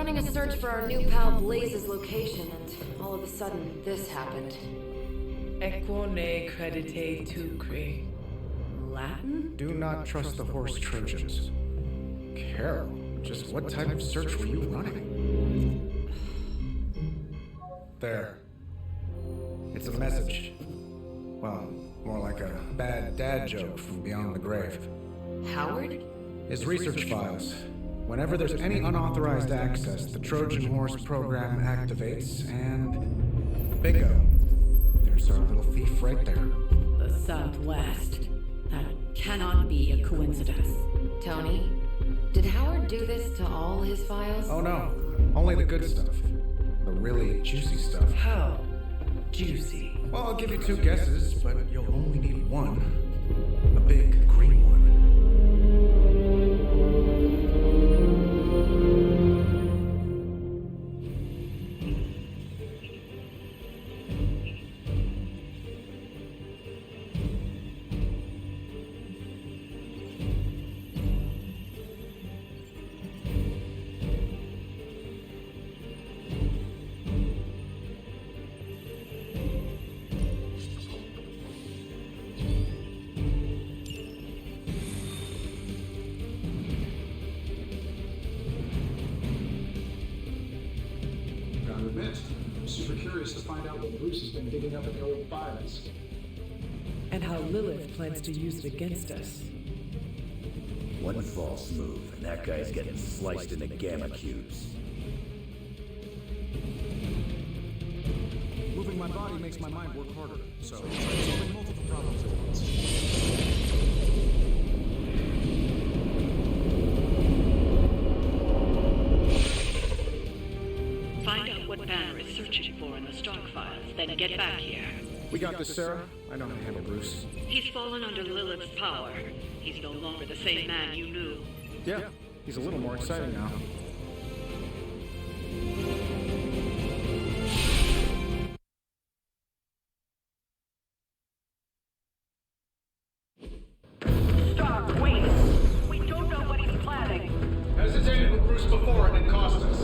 running a search for our new pal Blaze's location, and all of a sudden, this happened. Equo ne credite tuque. Latin? Do not trust the horse Trojans. Carol, just what type of search were you running? There. It's a message. Well, more like a bad dad joke from beyond the grave. Howard? His research files. Whenever there's any unauthorized access, the Trojan Horse program activates, and bingo. There's our little thief right there. The Southwest. That cannot be a coincidence. Tony, did Howard do this to all his files? Oh no, only the good stuff. The really juicy stuff. How juicy. Well, I'll give you two guesses, but you'll only need one. A big green one. I'm super curious to find out what Bruce has been digging up in the old files. And how Lilith plans to use it against us. One false move, and that guy's getting sliced into gamma cubes. Moving my body makes my mind work harder, so I'm solving multiple problems at once. Find out what Banner is searching for in the Stark files, then get back here. We got this, Sarah. I know how to handle Bruce. He's fallen under Lilith's power. He's no longer the same man you knew. Yeah, he's a little more exciting now. Stark, wait! We don't know what he's planning. Hesitated with Bruce before and it cost us.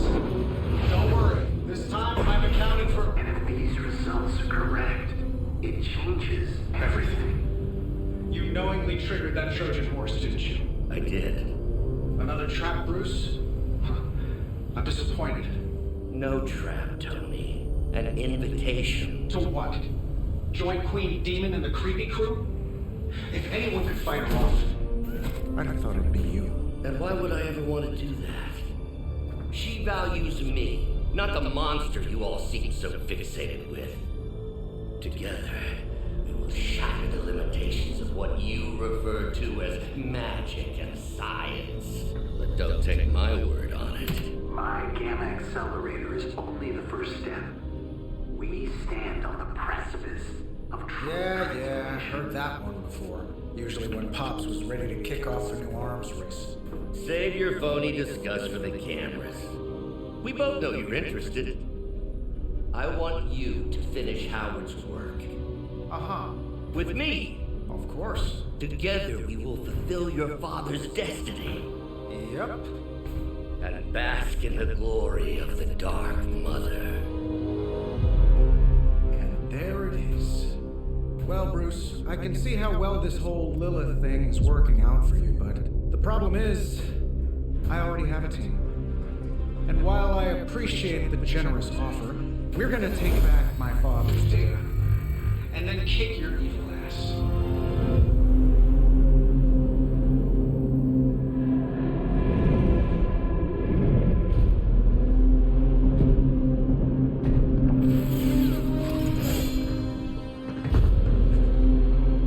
Don't worry. This time I've accounted for... And if these results are correct, it changes everything. You knowingly triggered that Trojan horse, didn't you? I did. Another trap, Bruce? I'm disappointed. No trap, Tony. An invitation. To what? Join Queen Demon and the Creepy Crew? If anyone could fight her off, I'd have thought it'd be you. And why would I ever want to do that? She values me, not the monster you all seem so fixated with. Together, we will shatter the limitations of what you refer to as magic and science. But don't take my word on it. My gamma accelerator is only the first step. We stand on the precipice of true Yeah, I've heard that one before. Usually when Pops was ready to kick off a new arms race. Save your phony disgust for the cameras. We both know you're interested. I want you to finish Howard's work. Uh-huh. With me. Of course. Together we will fulfill your father's destiny. Yep. And bask in the glory of the Dark Mother. And there it is. Well, Bruce, I can see how well this whole Lilith thing is working out for you, but the problem is, I already have a team. And while I appreciate the generous offer, we're gonna take back my father's data. And then kick your evil ass.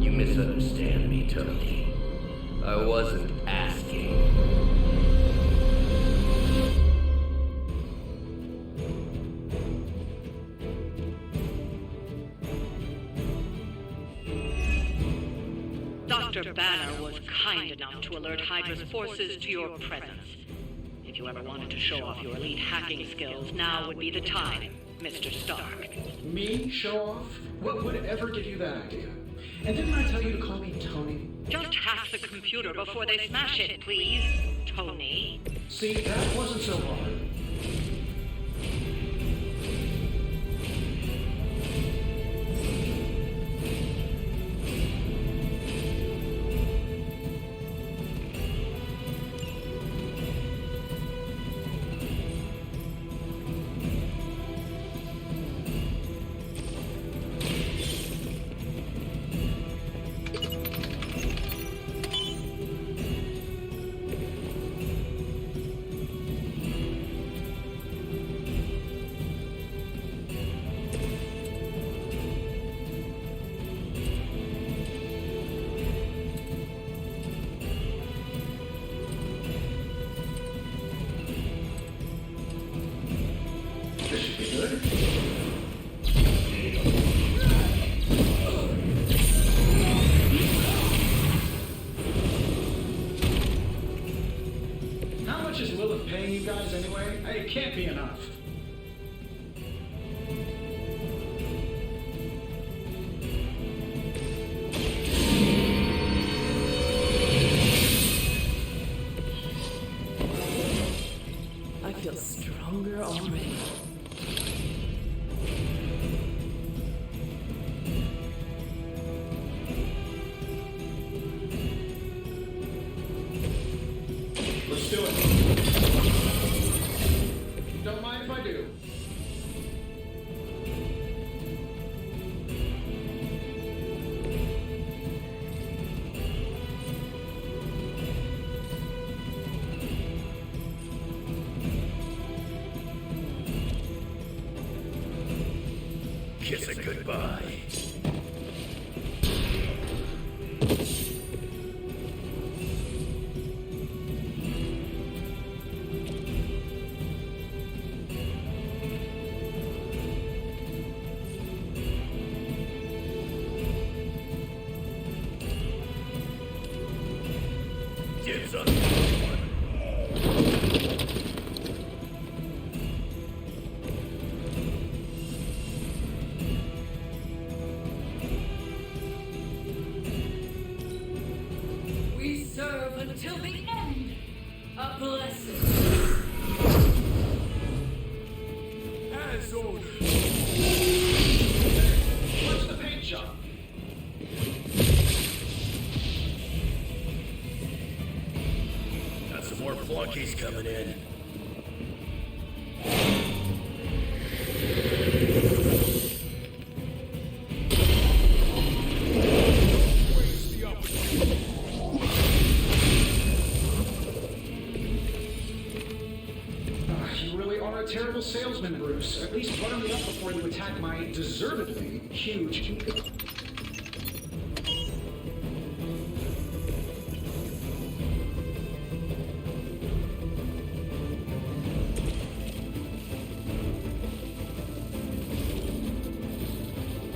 You misunderstand me, Tony. I wasn't asking. Dr. Banner was kind enough to alert Hydra's forces to your presence. If you ever wanted to show off your elite hacking skills, now would be the time, Mr. Stark. Me show off? What would ever give you that idea? And didn't I tell you to call me Tony? Just hack the computer before they smash it, please, Tony. See, that wasn't so hard. How much is Lilith paying you guys anyway? It can't be enough. I feel stronger already. Let's do it. Don't mind if I do. Kiss it goodbye. Get some. We serve until the end. A blessing. As ordered. What's the paint job? Got some more flunkies coming in. You really are a terrible salesman, Bruce. At least butter me up before you attack my deservedly huge ego.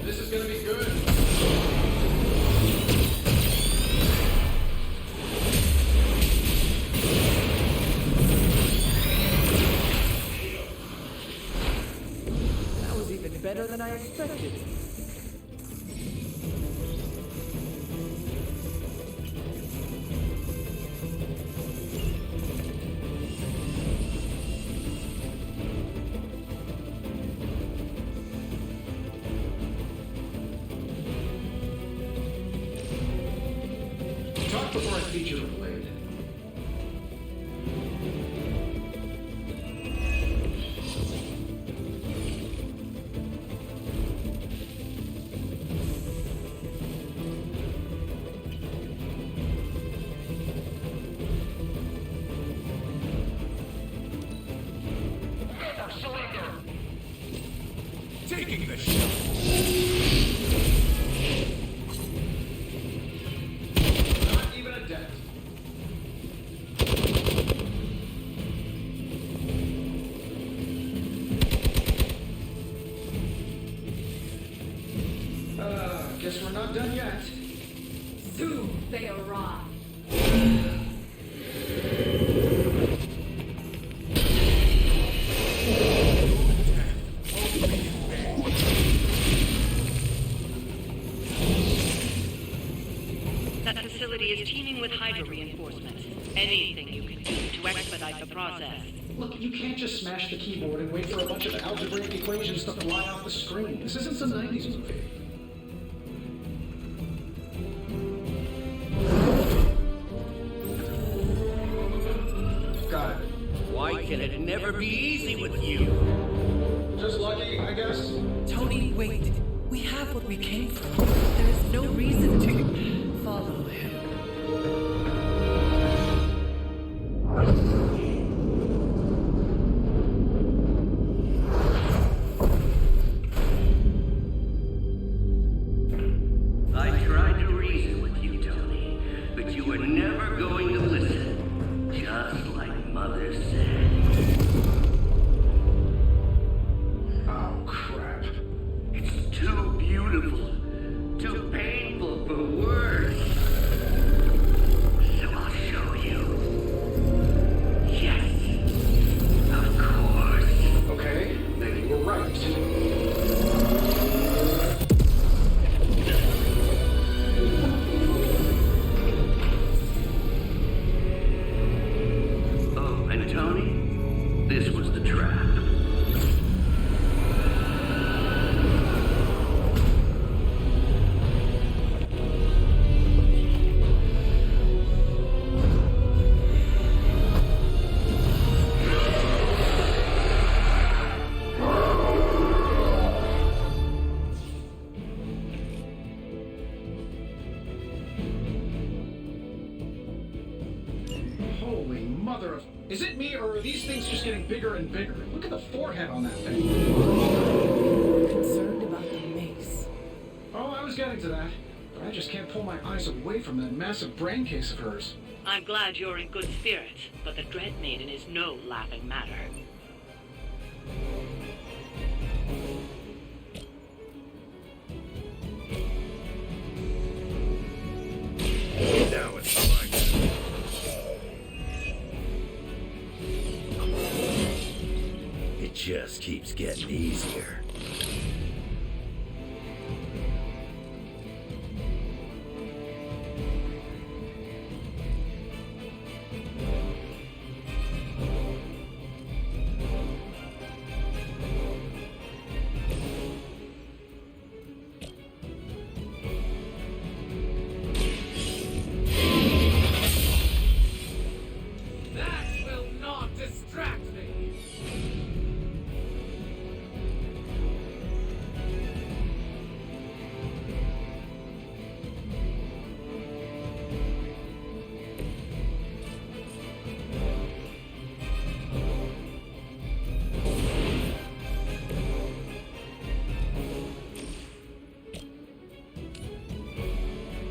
This is gonna be good. That was even better than I expected. Talk before I feature the blade. Taking the shot. Not even a dent. Guess we're not done yet. Soon they arrive. That facility is teeming with Hydra reinforcements. Anything you can do to expedite the process. Look, you can't just smash the keyboard and wait for a bunch of algebraic equations to fly off the screen. This isn't some 90s movie. Got it. Why can it never be easy with you? Just lucky, I guess. Tony, wait. We have what we came for. There is no reason to follow him. I tried to reason with you, Tony, but you were never going to listen. Just like Mother said. Oh, Is it me, or are these things just getting bigger and bigger? Look at the forehead on that thing. Concerned about the mace. Oh, I was getting to that. But I just can't pull my eyes away from that massive brain case of hers. I'm glad you're in good spirits, but the Dread Maiden is no laughing matter. Now it's mine. It just keeps getting easier.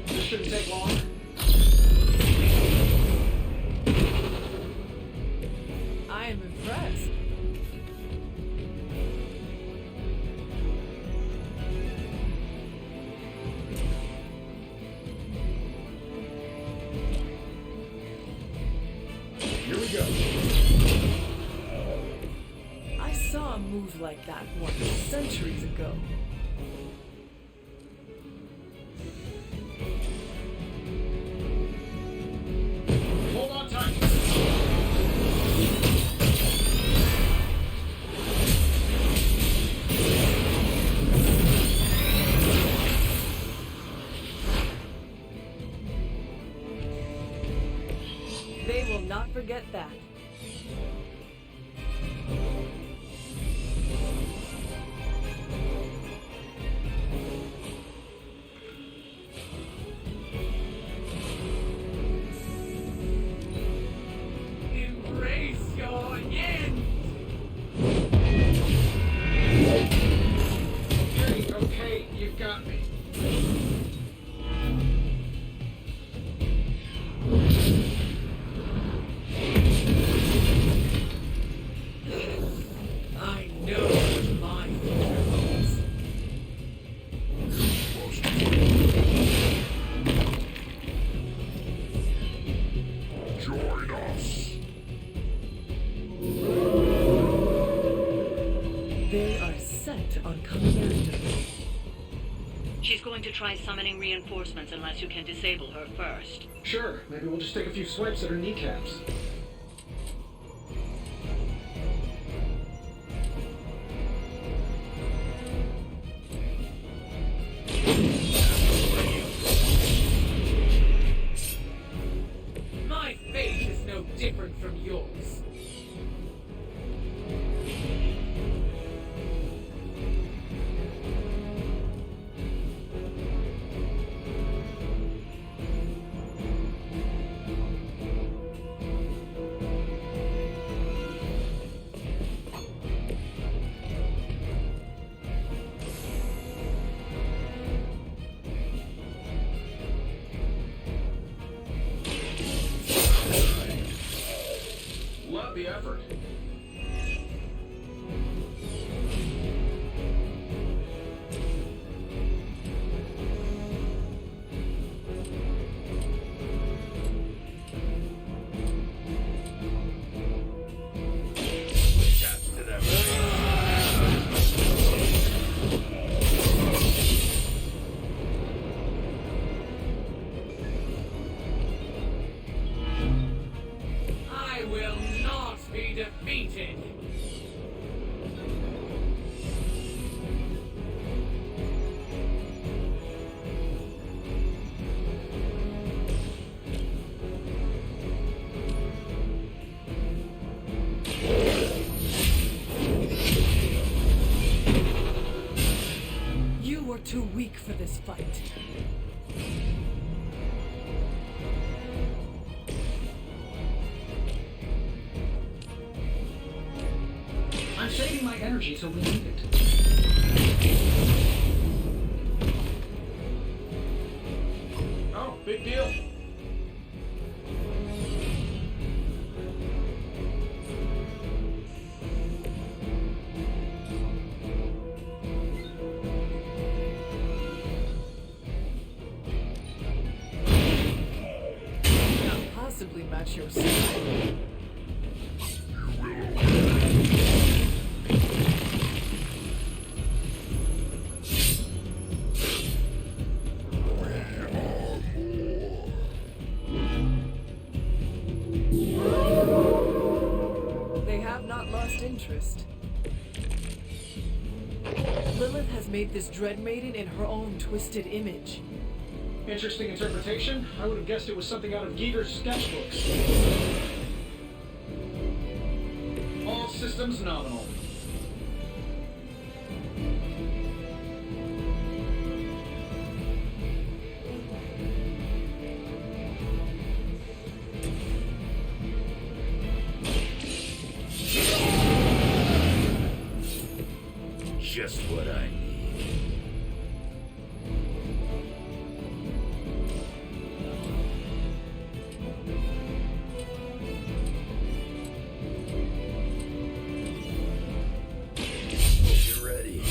This shouldn't take long. I am impressed. Here we go. I saw a move like that once, centuries ago. Hold on tight. They will not forget that. Embrace your end. Okay, you've got me. I know what my future holds. Join us. They are set on coming after me. She's going to try summoning reinforcements unless you can disable her first. Sure, maybe we'll just take a few swipes at her kneecaps. My fate is no different from yours. Love the effort. Attached to that. I will not be defeated. You were too weak for this fight. energy till we need it. Oh, big deal. Can't possibly match your style. They have not lost interest. Lilith has made this Dread Maiden in her own twisted image. Interesting interpretation. I would have guessed it was something out of Giger's sketchbooks. All systems nominal. Just what I need. You ready?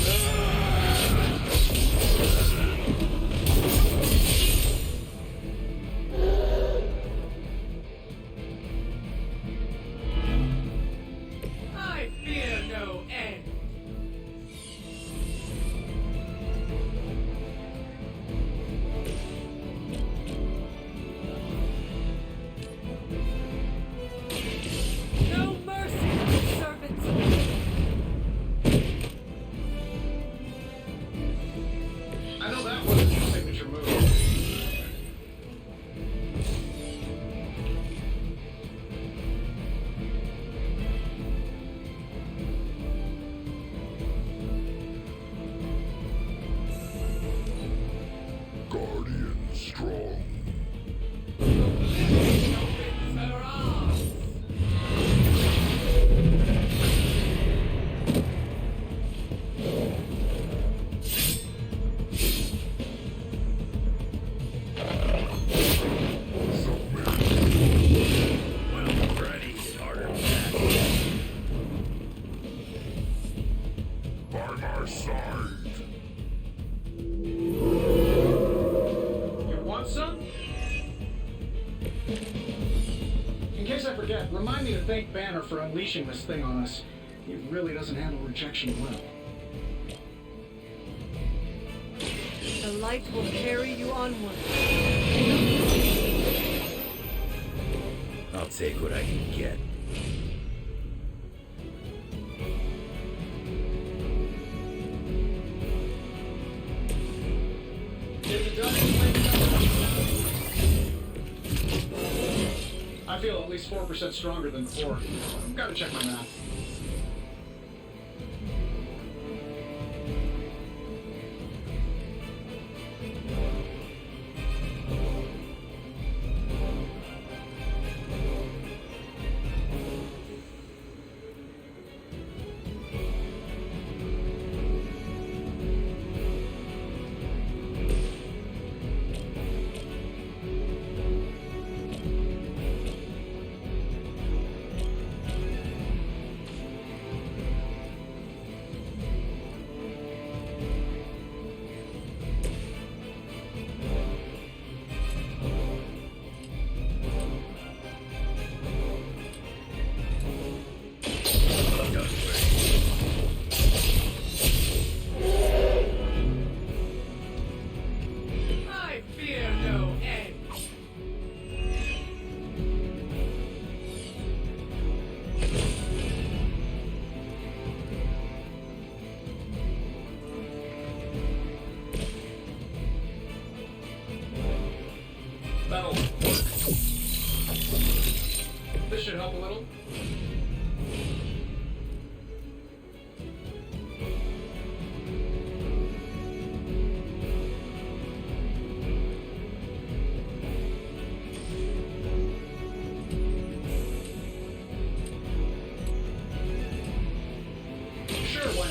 I fear no end. No mercy, servants. I know that wasn't your signature move. Guardian strong. Well, Freddy's harder than that. By my side. You want some? In case I forget, remind me to thank Banner for unleashing this thing on us. He really doesn't handle rejection well. The light will carry you onward. I'll take what I can get. Get the dust. I feel at least 4% stronger than before. Gotta check my math. I fear no end. That'll work. This should help a little. Sure, why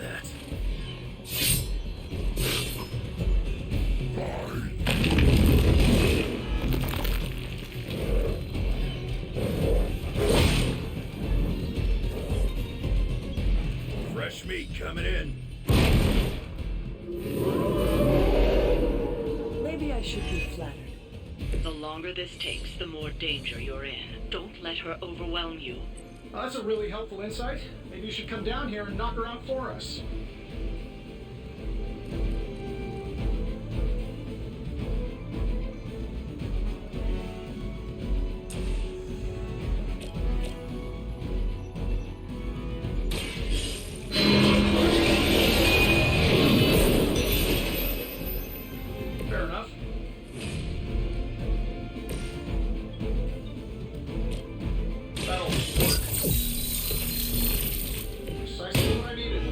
that. Fresh meat coming in. Maybe I should be flattered. The longer this takes, the more danger you're in. Don't let her overwhelm you. Well, that's a really helpful insight. Maybe you should come down here and knock her out for us. Fair enough. That'll work. Precisely what I needed.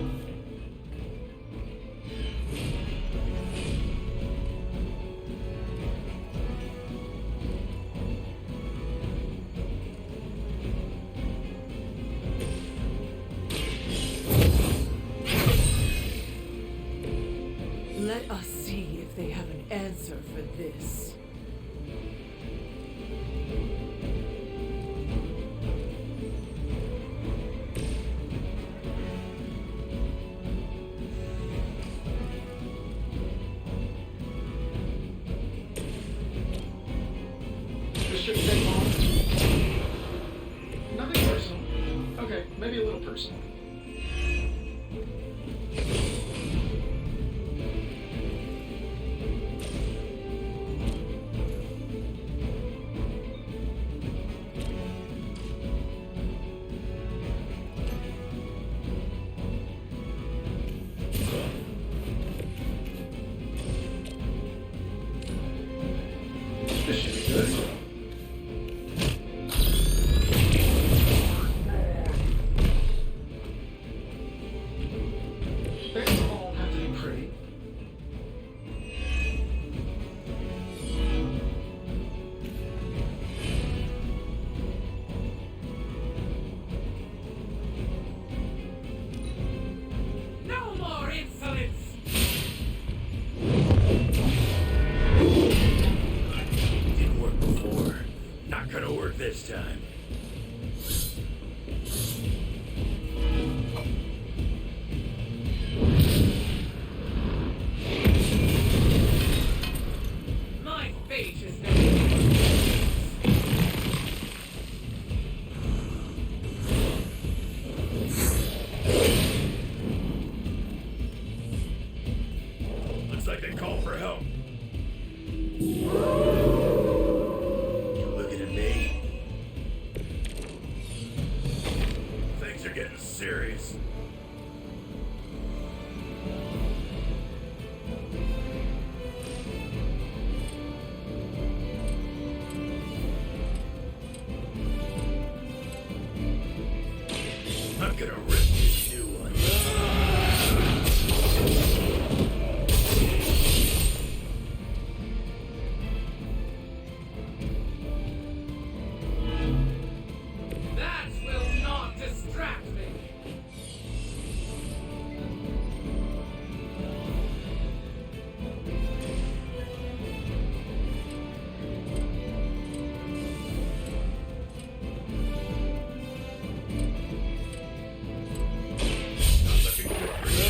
Let us see if they have an answer for this. This shouldn't take long. Nothing personal. Okay, maybe a little personal. This should be good. They don't all have to be pretty. No more insolence! Didn't work before. Not gonna work this time. My fate is no. Looks like they called for help. You looking at me? Things are getting serious. I'm gonna rip this new one. That will not distract me! Not looking good for you.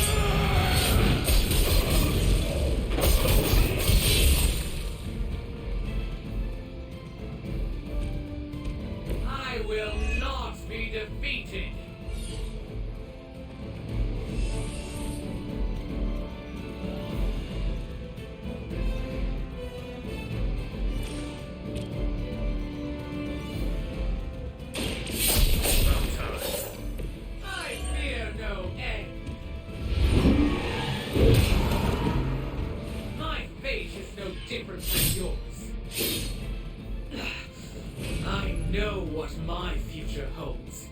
I will not be defeated! About time. I fear no end! My fate is no different from yours. I know what my future holds.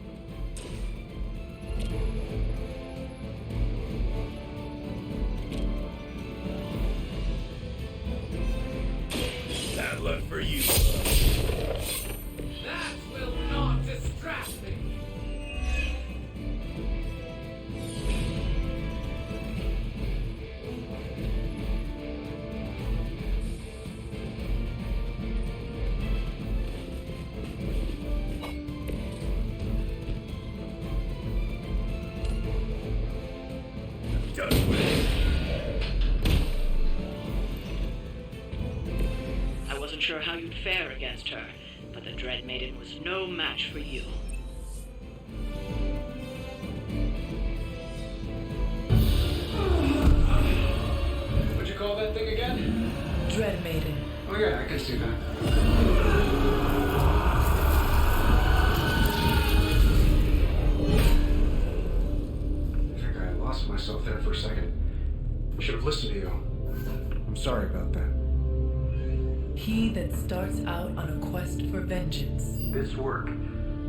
Bad luck for you. That will not distract me! done with. I wasn't sure how you'd fare against her, but the Dread Maiden was no match for you. What'd you call that thing again? Dread Maiden. Oh yeah, I can see that. I think I lost myself there for a second. I should have listened to you. I'm sorry about that. He that starts out on a quest for vengeance. This work,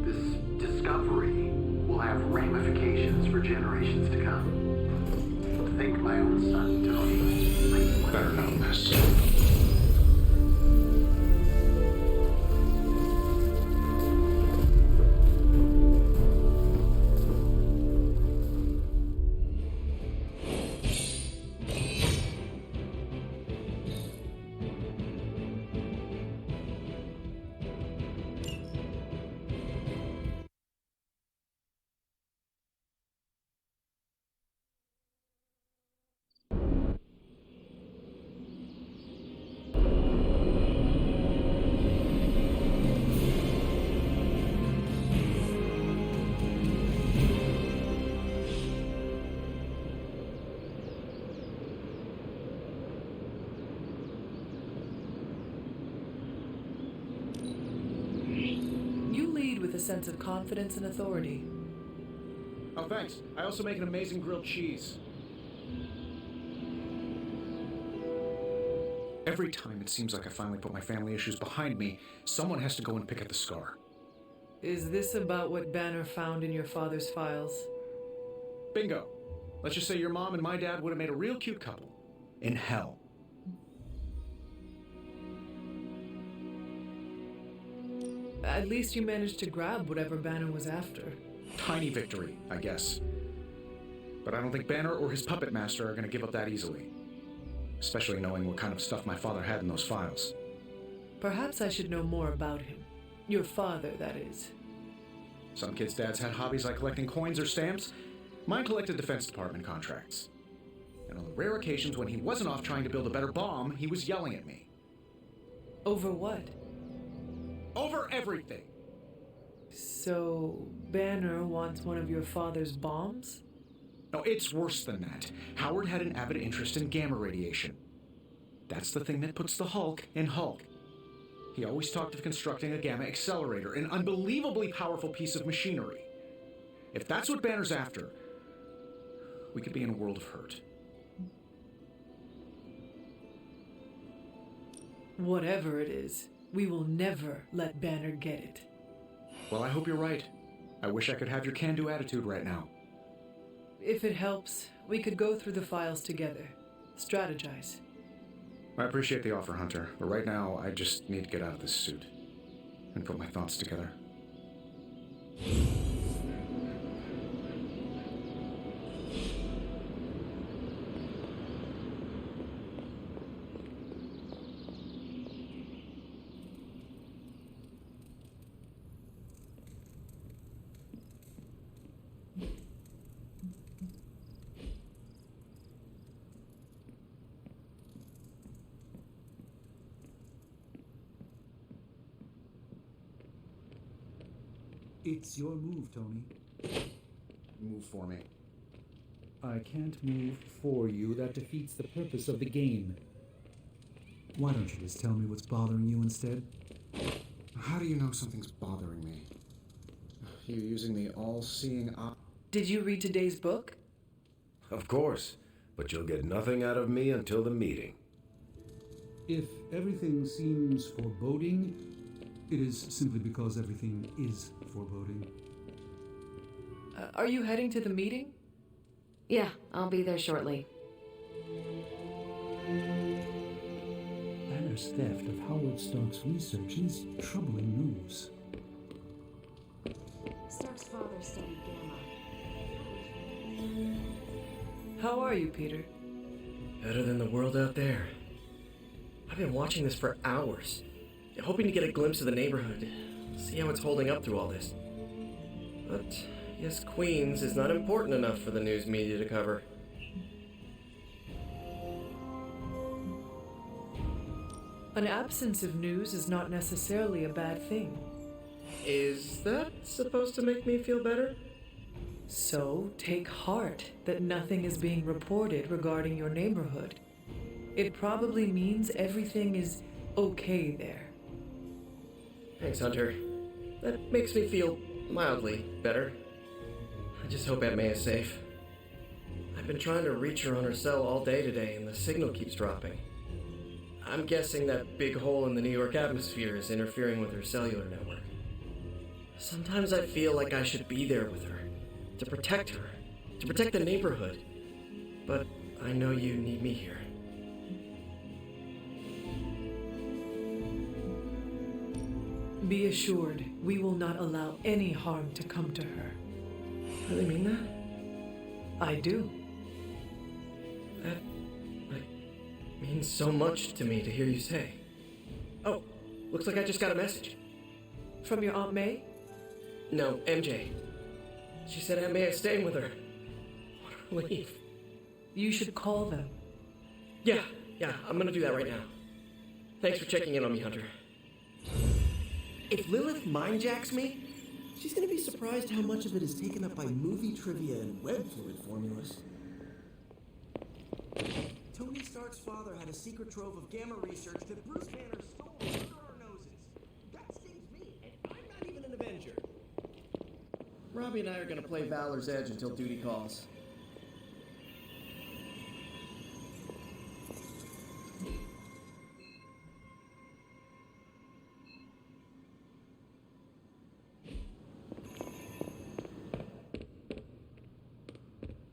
this discovery, will have ramifications for generations to come. Think my own son, Tony. Better not miss. With a sense of confidence and authority. Oh, thanks. I also make an amazing grilled cheese. Every time it seems like I finally put my family issues behind me, someone has to go and pick at the scar. Is this about what Banner found in your father's files? Bingo. Let's just say your mom and my dad would have made a real cute couple. In hell. At least you managed to grab whatever Banner was after. Tiny victory, I guess. But I don't think Banner or his puppet master are going to give up that easily. Especially knowing what kind of stuff my father had in those files. Perhaps I should know more about him. Your father, that is. Some kids' dads had hobbies like collecting coins or stamps. Mine collected Defense Department contracts. And on the rare occasions when he wasn't off trying to build a better bomb, he was yelling at me. Over what? Over everything! So, Banner wants one of your father's bombs? No, it's worse than that. Howard had an avid interest in gamma radiation. That's the thing that puts the Hulk in Hulk. He always talked of constructing a gamma accelerator, an unbelievably powerful piece of machinery. If that's what Banner's after, we could be in a world of hurt. Whatever it is, we will never let Banner get it. Well, I hope you're right. I wish I could have your can-do attitude right now. If it helps, we could go through the files together. Strategize. I appreciate the offer, Hunter, but right now I just need to get out of this suit and put my thoughts together. It's your move, Tony. Move for me. I can't move for you. That defeats the purpose of the game. Why don't you just tell me what's bothering you instead? How do you know something's bothering me? You're using the all-seeing eye. Did you read today's book? Of course, but you'll get nothing out of me until the meeting. If everything seems foreboding, it is simply because everything is foreboding. Are you heading to the meeting? Yeah, I'll be there shortly. Banner's theft of Howard Stark's research is troubling news. Stark's father studied gamma. How are you, Peter? Better than the world out there. I've been watching this for hours, hoping to get a glimpse of the neighborhood, see how it's holding up through all this. But yes, Queens is not important enough for the news media to cover. An absence of news is not necessarily a bad thing. Is that supposed to make me feel better? So, take heart that nothing is being reported regarding your neighborhood. It probably means everything is okay there. Thanks, Hunter. That makes me feel mildly better. I just hope Aunt May is safe. I've been trying to reach her on her cell all day today, and the signal keeps dropping. I'm guessing that big hole in the New York atmosphere is interfering with her cellular network. Sometimes I feel like I should be there with her, to protect the neighborhood. But I know you need me here. Be assured, we will not allow any harm to come to her. Really mean that? I do. That means so much to me to hear you say. Oh, looks like I just got a message. From your Aunt May? No, MJ. She said Aunt May is staying with her. What a relief. You should call them. Yeah, I'm gonna do that right now. Thanks for checking in on me, Hunter. If Lilith mindjacks me, she's gonna be surprised how much of it is taken up by movie trivia and web fluid formulas. Tony Stark's father had a secret trove of gamma research that Bruce Banner stole under our noses. That stings me, and I'm not even an Avenger. Robbie and I are gonna play Valor's Edge until duty calls.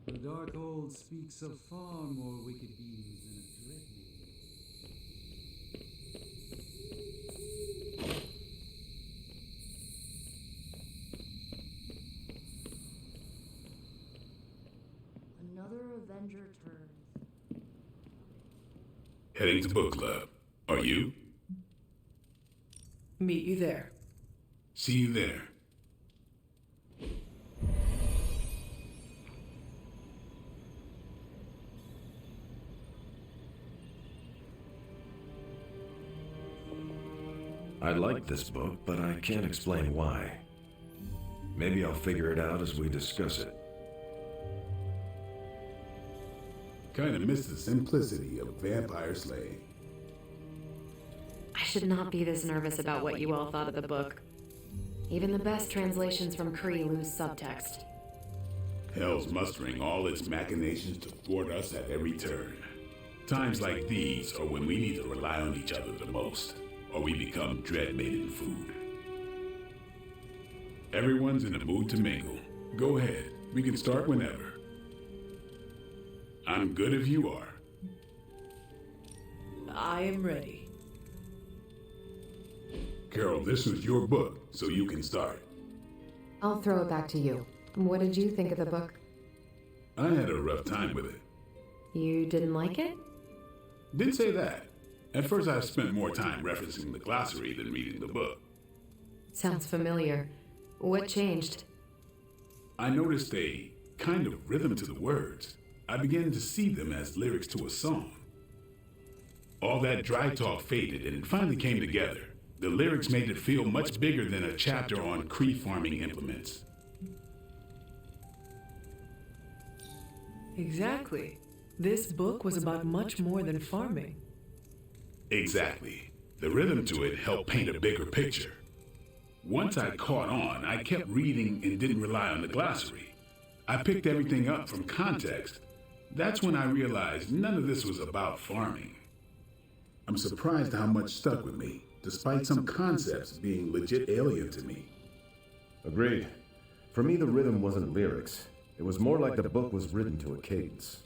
The Darkhold speaks of far more wicked beings than a dread maiden. Another Avenger turns. Heading to book club. Are you? Meet you there. See you there. I like this book, but I can't explain why. Maybe I'll figure it out as we discuss it. Kinda miss the simplicity of vampire slaying. I should not be this nervous about what you all thought of the book. Even the best translations from Kree lose subtext. Hell's mustering all its machinations to thwart us at every turn. Times like these are when we need to rely on each other the most, or we become dread maiden food. Everyone's in the mood to mingle. Go ahead, we can start whenever. I'm good if you are. I am ready. Carol, this was your book, so you can start. I'll throw it back to you. What did you think of the book? I had a rough time with it. You didn't like it? Didn't say that. At first I spent more time referencing the glossary than reading the book. Sounds familiar. What changed? I noticed a kind of rhythm to the words. I began to see them as lyrics to a song. All that dry talk faded and it finally came together. The lyrics made it feel much bigger than a chapter on Kree farming implements. Exactly. This book was about much more than farming. Exactly. The rhythm to it helped paint a bigger picture. Once I caught on, I kept reading and didn't rely on the glossary. I picked everything up from context. That's when I realized none of this was about farming. I'm surprised how much stuck with me, despite some concepts being legit alien to me. Agreed. For me, the rhythm wasn't lyrics. It was more like the book was written to a cadence.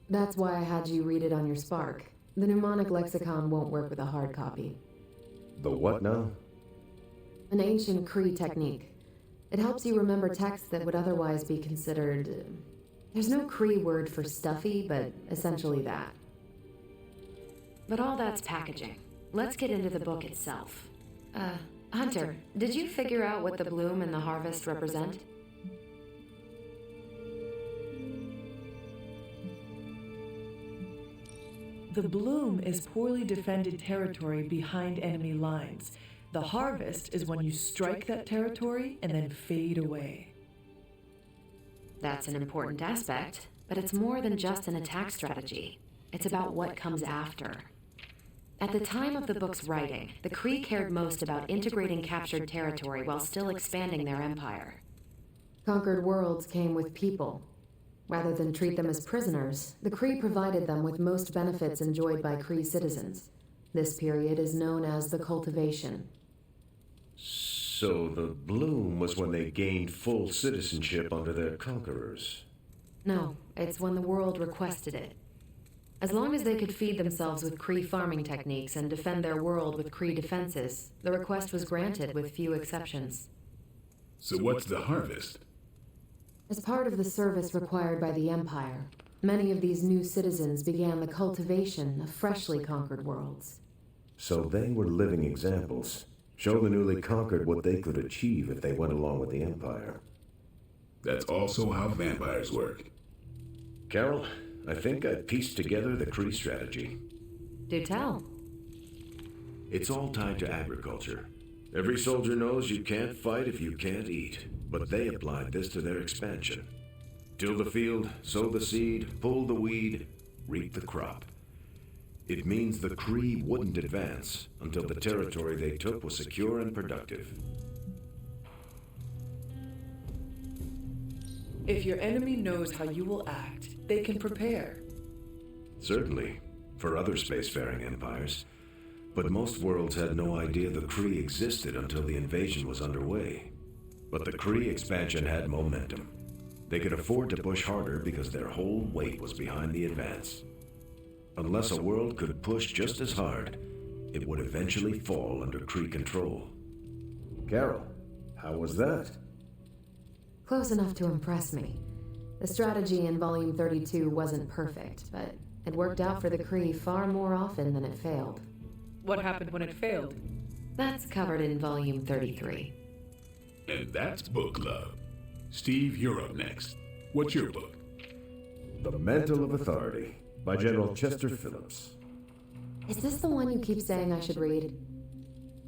That's why I had you read it on your Spark. The mnemonic lexicon won't work with a hard copy. The what now? An ancient Kree technique. It helps you remember texts that would otherwise be considered... There's no Kree word for stuffy, but essentially that. But all that's packaging. Let's get into the book itself. Hunter, did you figure out what the bloom and the harvest represent? The bloom is poorly defended territory behind enemy lines. The harvest is when you strike that territory and then fade away. That's an important aspect, but it's more than just an attack strategy. It's about what comes after. At the time of the book's writing, the Kree cared most about integrating captured territory while still expanding their empire. Conquered worlds came with people. Rather than treat them as prisoners, the Kree provided them with most benefits enjoyed by Kree citizens. This period is known as the cultivation. So the bloom was when they gained full citizenship under their conquerors? No, it's when the world requested it. As long as they could feed themselves with Kree farming techniques and defend their world with Kree defenses, the request was granted with few exceptions. So what's the harvest? As part of the service required by the Empire, many of these new citizens began the cultivation of freshly conquered worlds. So they were living examples. Show the newly conquered what they could achieve if they went along with the Empire. That's also how vampires work. Carol, I think I pieced together the Kree strategy. Do tell. It's all tied to agriculture. Every soldier knows you can't fight if you can't eat, but they applied this to their expansion. Till the field, sow the seed, pull the weed, reap the crop. It means the Kree wouldn't advance until the territory they took was secure and productive. If your enemy knows how you will act, they can prepare. Certainly, for other spacefaring empires. But most worlds had no idea the Kree existed until the invasion was underway. But the Kree expansion had momentum. They could afford to push harder because their whole weight was behind the advance. Unless a world could push just as hard, it would eventually fall under Kree control. Carol, how was that? Close enough to impress me. The strategy in Volume 32 wasn't perfect, but it worked out for the Kree far more often than it failed. What happened when it failed? That's covered in Volume 33. And that's Book Club. Steve, you're up next. What's your book? The Mantle of Authority, by General Chester Phillips. Is this the one you keep saying I should read?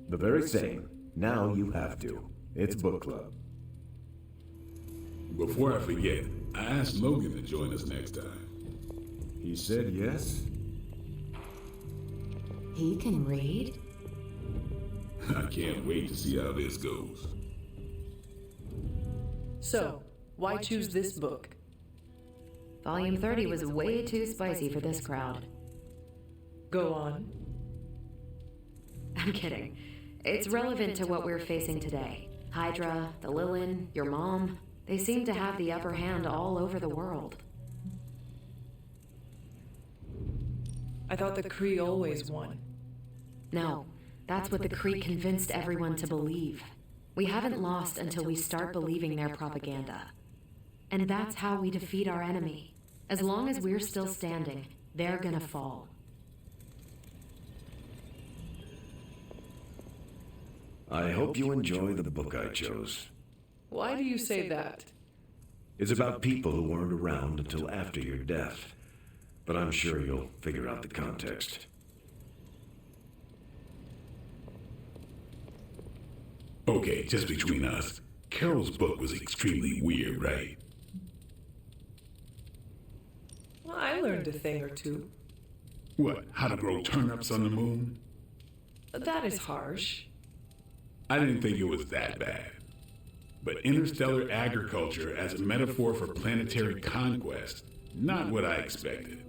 The very same. Now you have to. It's Book Club. Before I forget, I asked Logan to join us next time. He said yes? He can read? I can't wait to see how this goes. So, why choose this book? Volume 30 was way too spicy for this crowd. Go on. I'm kidding. It's relevant to what we're facing today. Hydra, the Lilin, your mom, they seem to have the upper hand all over the world. I thought the Kree always won. No, that's what the Kree convinced everyone to believe. We haven't lost until we start believing their propaganda. And that's how we defeat our enemy. As long as we're still standing, they're gonna fall. I hope you enjoy the book I chose. Why do you say that? It's about people who weren't around until after your death. But I'm sure you'll figure out the context. Okay, just between us, Carol's book was extremely weird, right? Well, I learned a thing or two. What, how to grow turnips on the moon? That is harsh. I didn't think it was that bad. But interstellar agriculture as a metaphor for planetary conquest, not what I expected.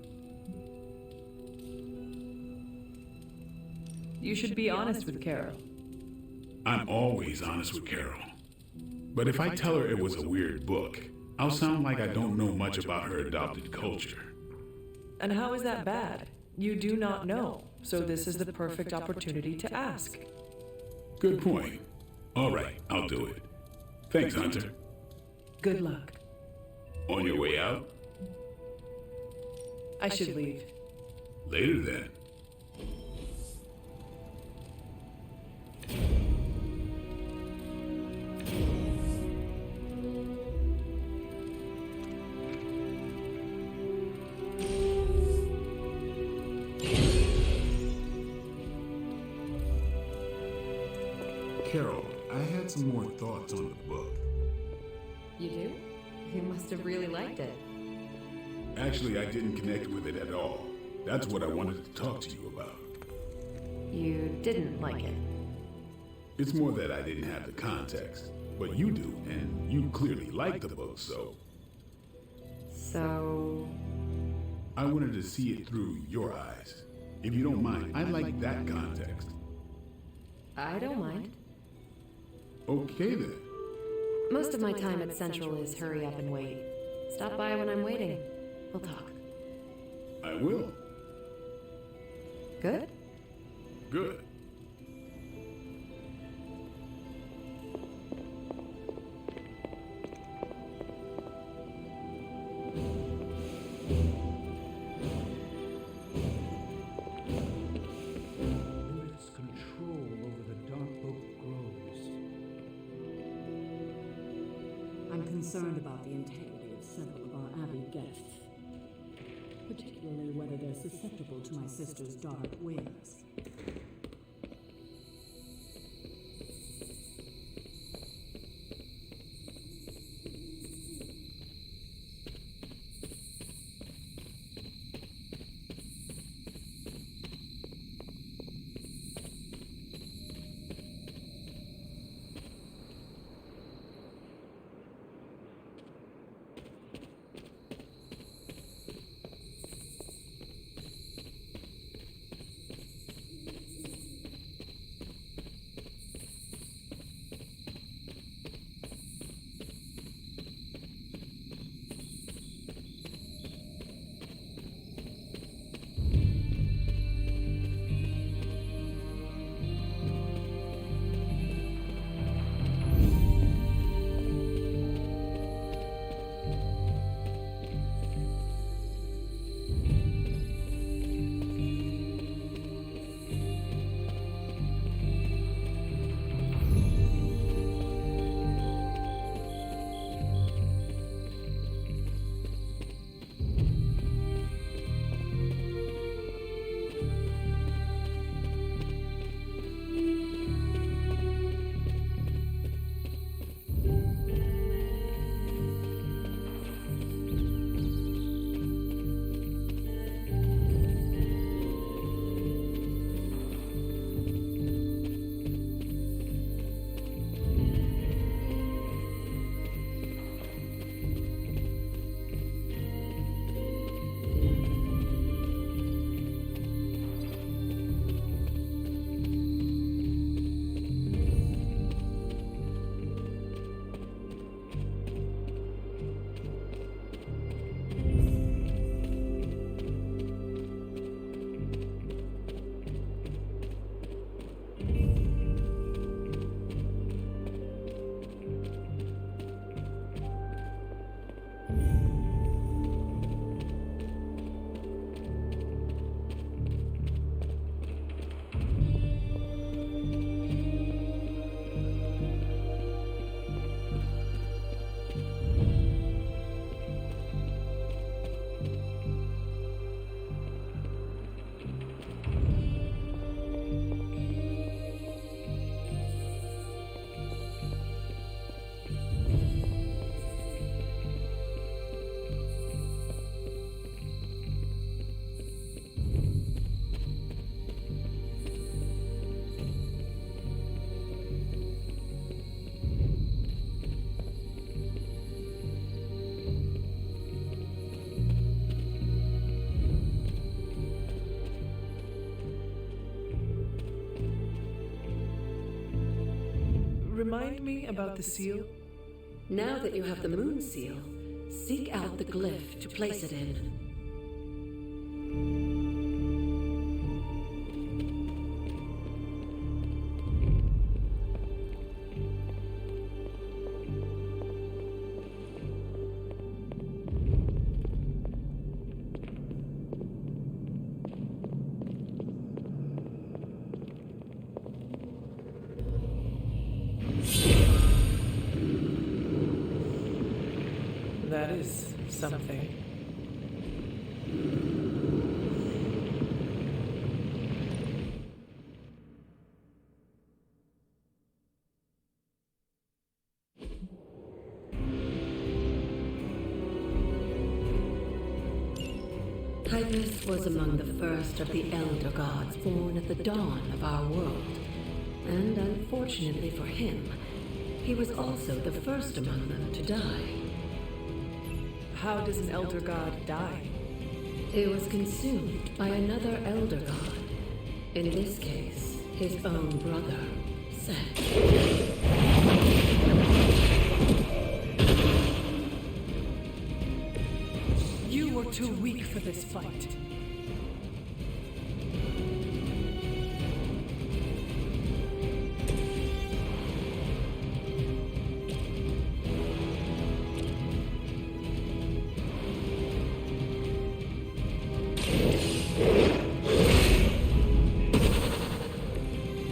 You should be honest with Carol. I'm always honest with Carol. But if I tell her it was a weird book, I'll sound like I don't know much about her adopted culture. And how is that bad? You do not know, so this is the perfect opportunity to ask. Good point. All right, I'll do it. Thanks, Hunter. Good luck. On your way out? I should leave. Later then. Carol, I had some more thoughts on the book. You do? You must have really liked it. Actually, I didn't connect with it at all. That's what I wanted to talk to you about. You didn't like it. It's more that I didn't have the context. But you do, and you clearly like the book, so... So... I wanted to see it through your eyes. If you don't mind, I'd like that context. I don't mind. Okay then. Most of my time at Central is hurry up and wait. Stop by when I'm waiting. We'll talk. I will. Good? Good. Lilith's control over the dark oak grows. I'm concerned about the integrity of several of our Abbey guests, particularly whether they're susceptible to my sister's dark ways. Remind me about the seal? Now that you have the moon seal, seek out the glyph to place it in. That is something. Hypus was among the first of the Elder Gods born at the dawn of our world. And unfortunately for him, he was also the first among them to die. How does an Elder God die? He was consumed by another Elder God. In this case, his own brother, Seth. You were too weak for this fight.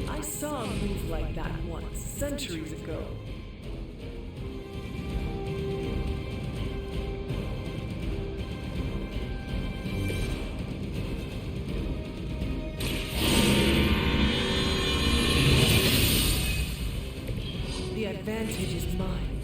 I saw a move like that once, centuries ago. The advantage is mine.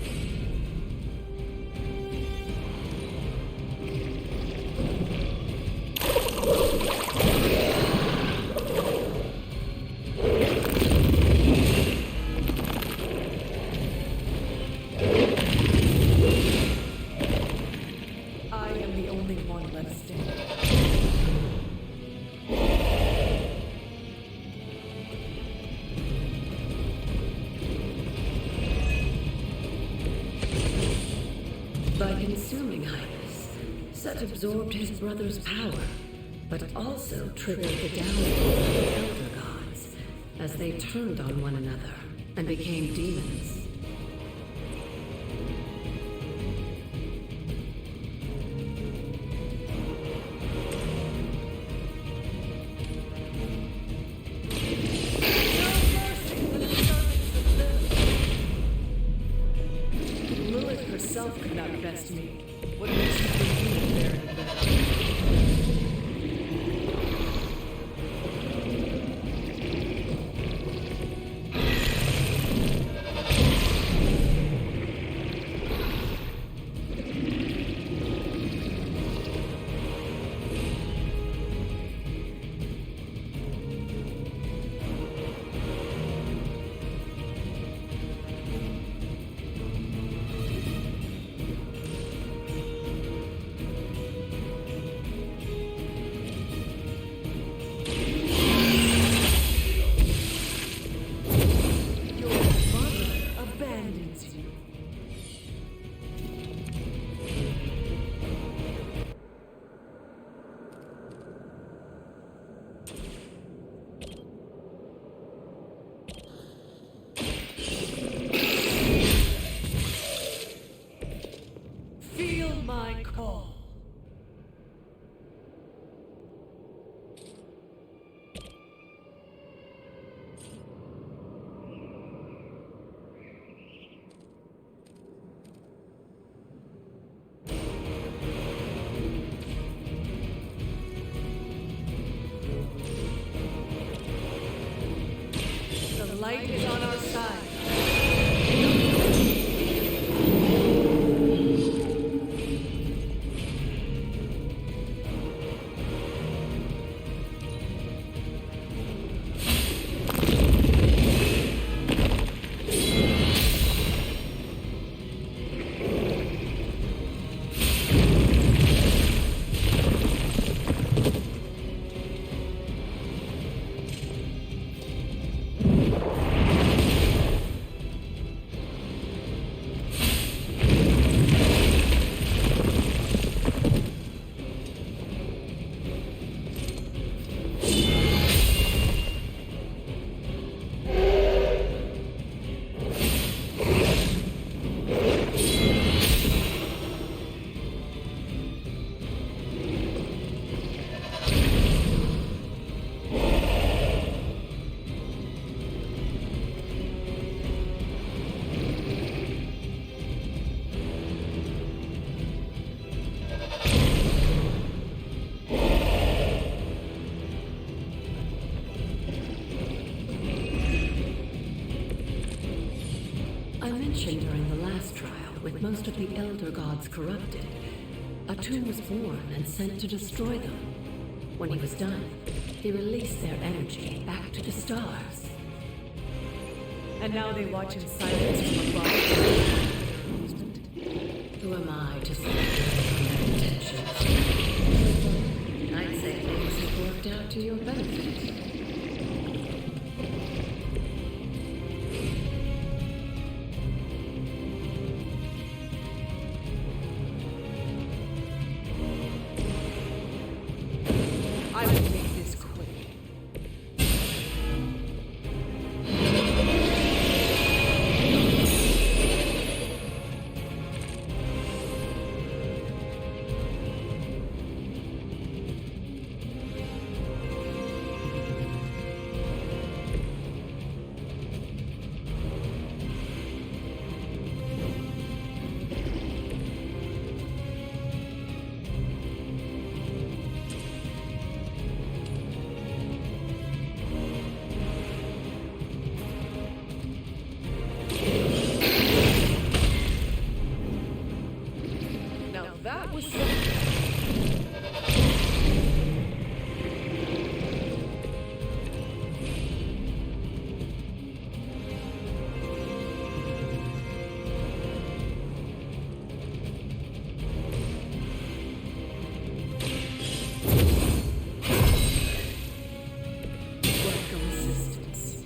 I am the only one left standing. By consuming Hypus, Set absorbed his brother's power, but also triggered the downfall of the Elder Gods as they turned on one another and became demons. Lilith herself could not best me. What makes you think you will bear any better? Feel my call. The light is on our side. During the last trial, with most of the Elder Gods corrupted, a tomb was born and sent to destroy them. When he was done, he released their energy back to the stars. And now they watch in silence from above. Who am I to speculate on their intentions? I'd say things have worked out to your benefit. I will make this quick. That was welcome assistance.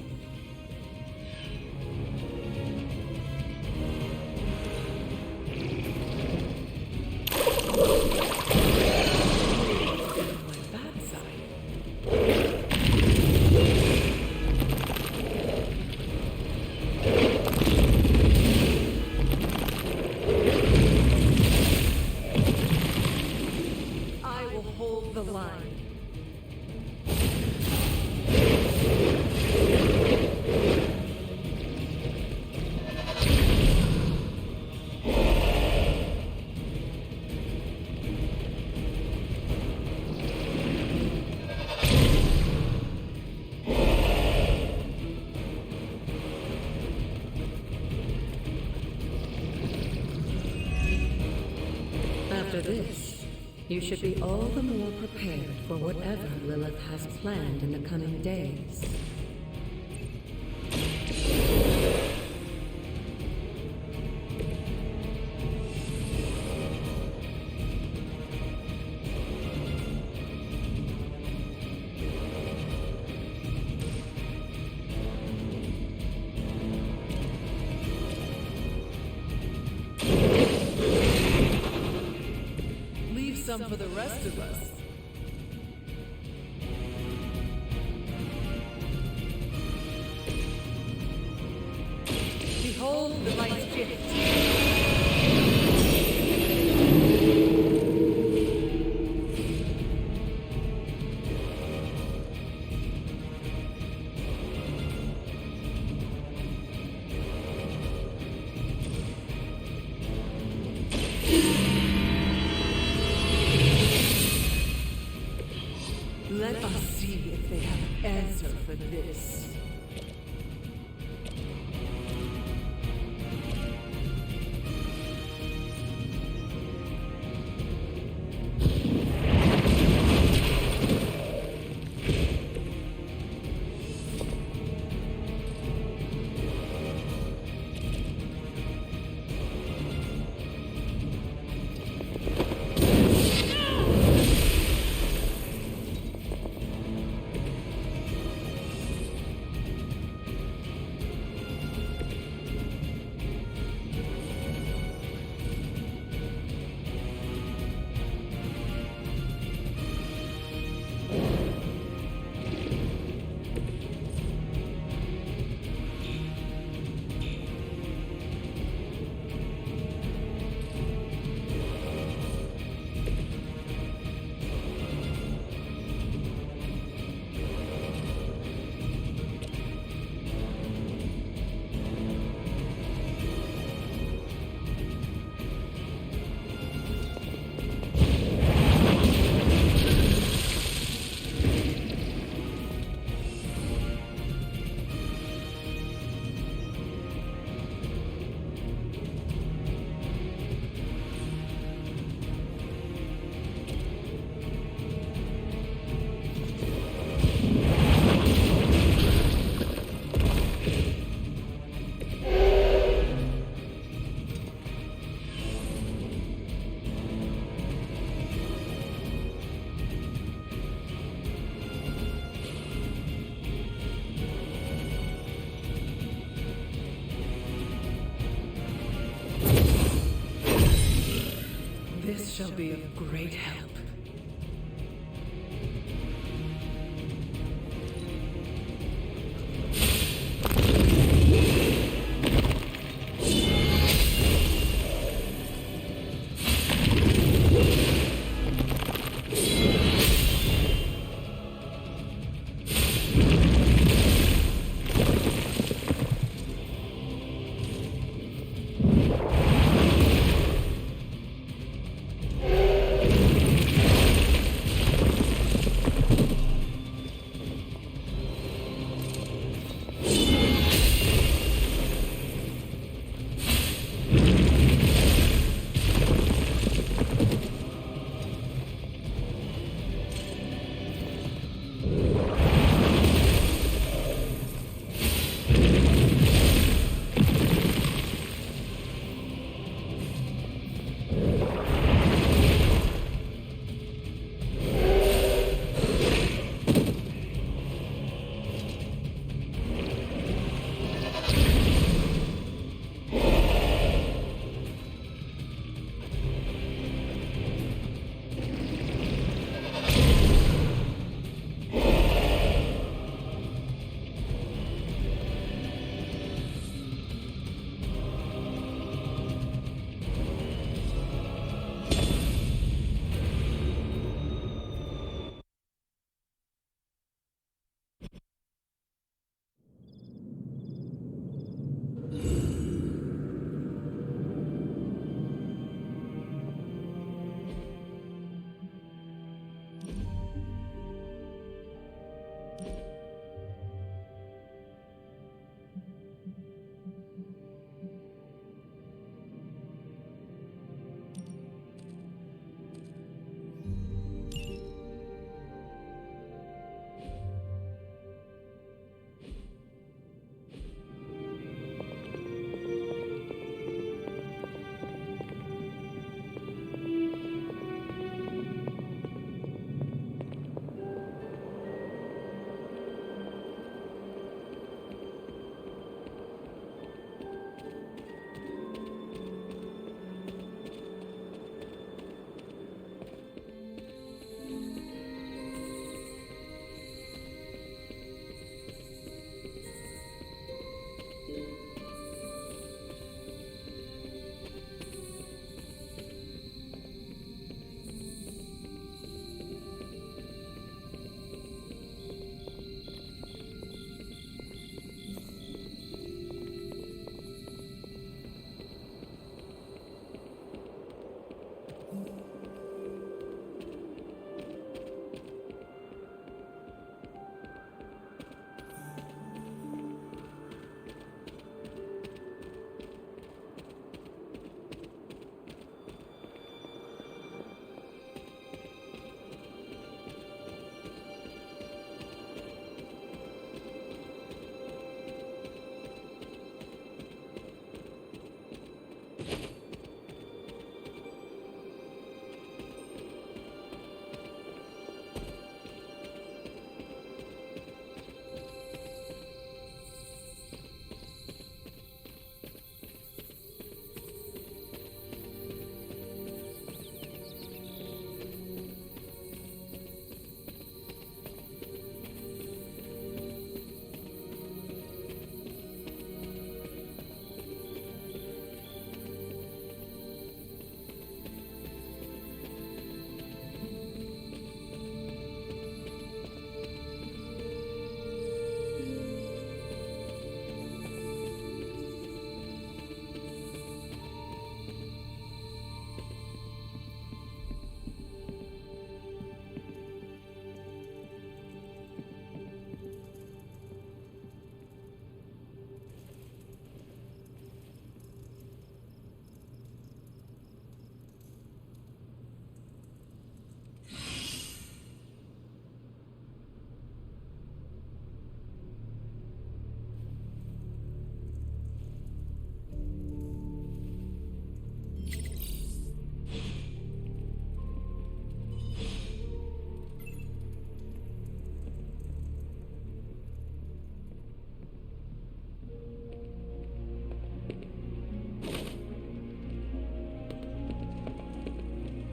The line. After this, you should be all the more prepared for whatever Lilith has planned in the coming days. Some for the rest of us. Behold the light's gift. Let us see if they have an answer for this. shall be of great help.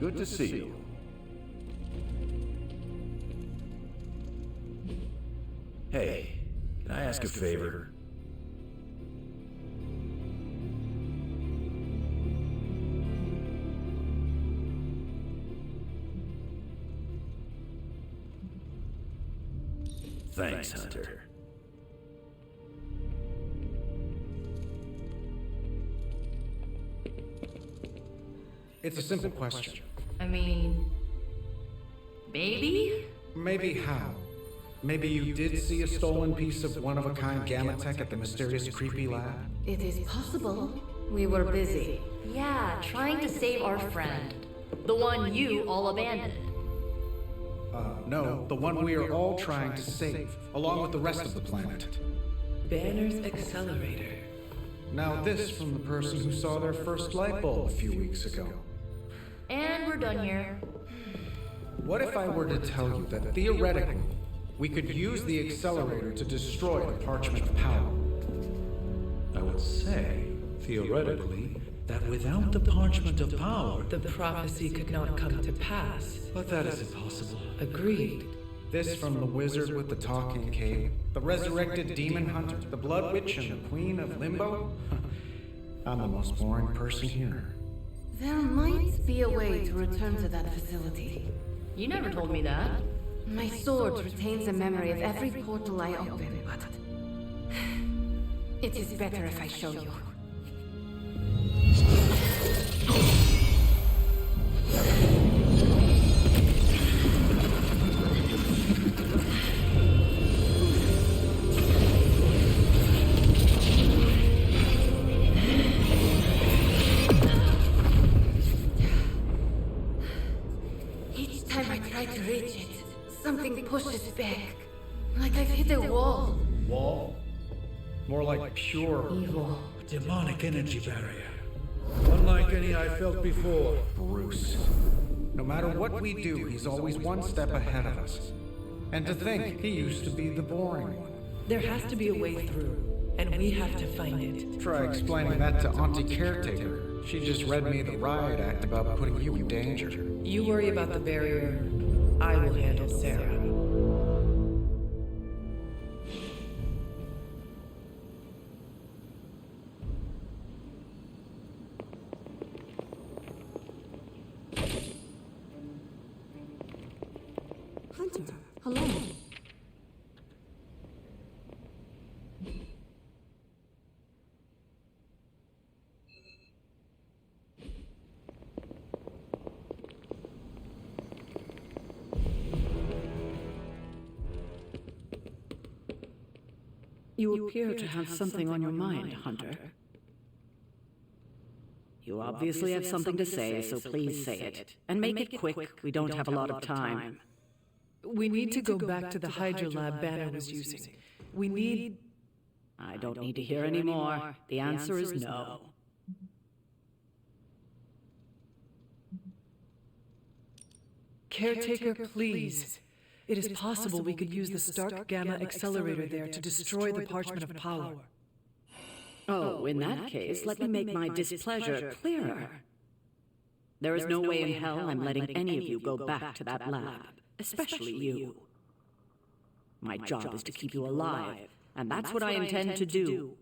Good to see you. Hey, can I ask a favor? Thanks, Hunter. It's a simple question. I mean, maybe? Maybe how? Maybe you did see a stolen piece of one-of-a-kind gamma tech at the mysterious creepy lab? It is possible. We were busy. Yeah, trying to save our friend. The one you all abandoned. No, the one we are all trying to save, along with the rest of the planet. Banner's accelerator. Now this from the person who saw their first light bulb a few weeks ago. And we're done here. What if I were to tell you that theoretically, we could use the accelerator to destroy the Parchment of Power? I would say, theoretically, that without the Parchment of Power, The prophecy could not come to pass. but that is impossible. Agreed. This from the wizard with the talking cape, the resurrected demon hunter, the blood witch, and the queen of limbo? I'm the most boring person here. There might be a way to return to that facility. You never told me that. My sword retains a memory of every portal I open, but it is better if I show you. Each time I try to reach it, something pushes back. Like I've hit a wall. Wall? More like pure evil. Demonic energy barrier. Unlike any I felt before. Bruce. No matter what we do, he's always one step ahead of us. And to think, he used to be the boring one. There has to be a way through, and we have to find it. Try explaining that to Auntie Caretaker. She just read me the riot act about putting you in danger. You worry about the barrier. I will handle Sarah. Hunter, hello. You appear to have something on your mind, Hunter. You obviously have something to say, so please say it. And make it quick, we don't have a lot of time. We need to go back to the Hydra lab Banner was using. We need... I don't need to hear any more. The answer is no. Caretaker, please. It is possible we could use the Stark Gamma accelerator there to destroy the Parchment of Power. Oh, in that case, let me make my displeasure clearer. There is no way in hell I'm letting any of you go back to that lab, especially you. My job is to keep you alive, and that's what I intend to do.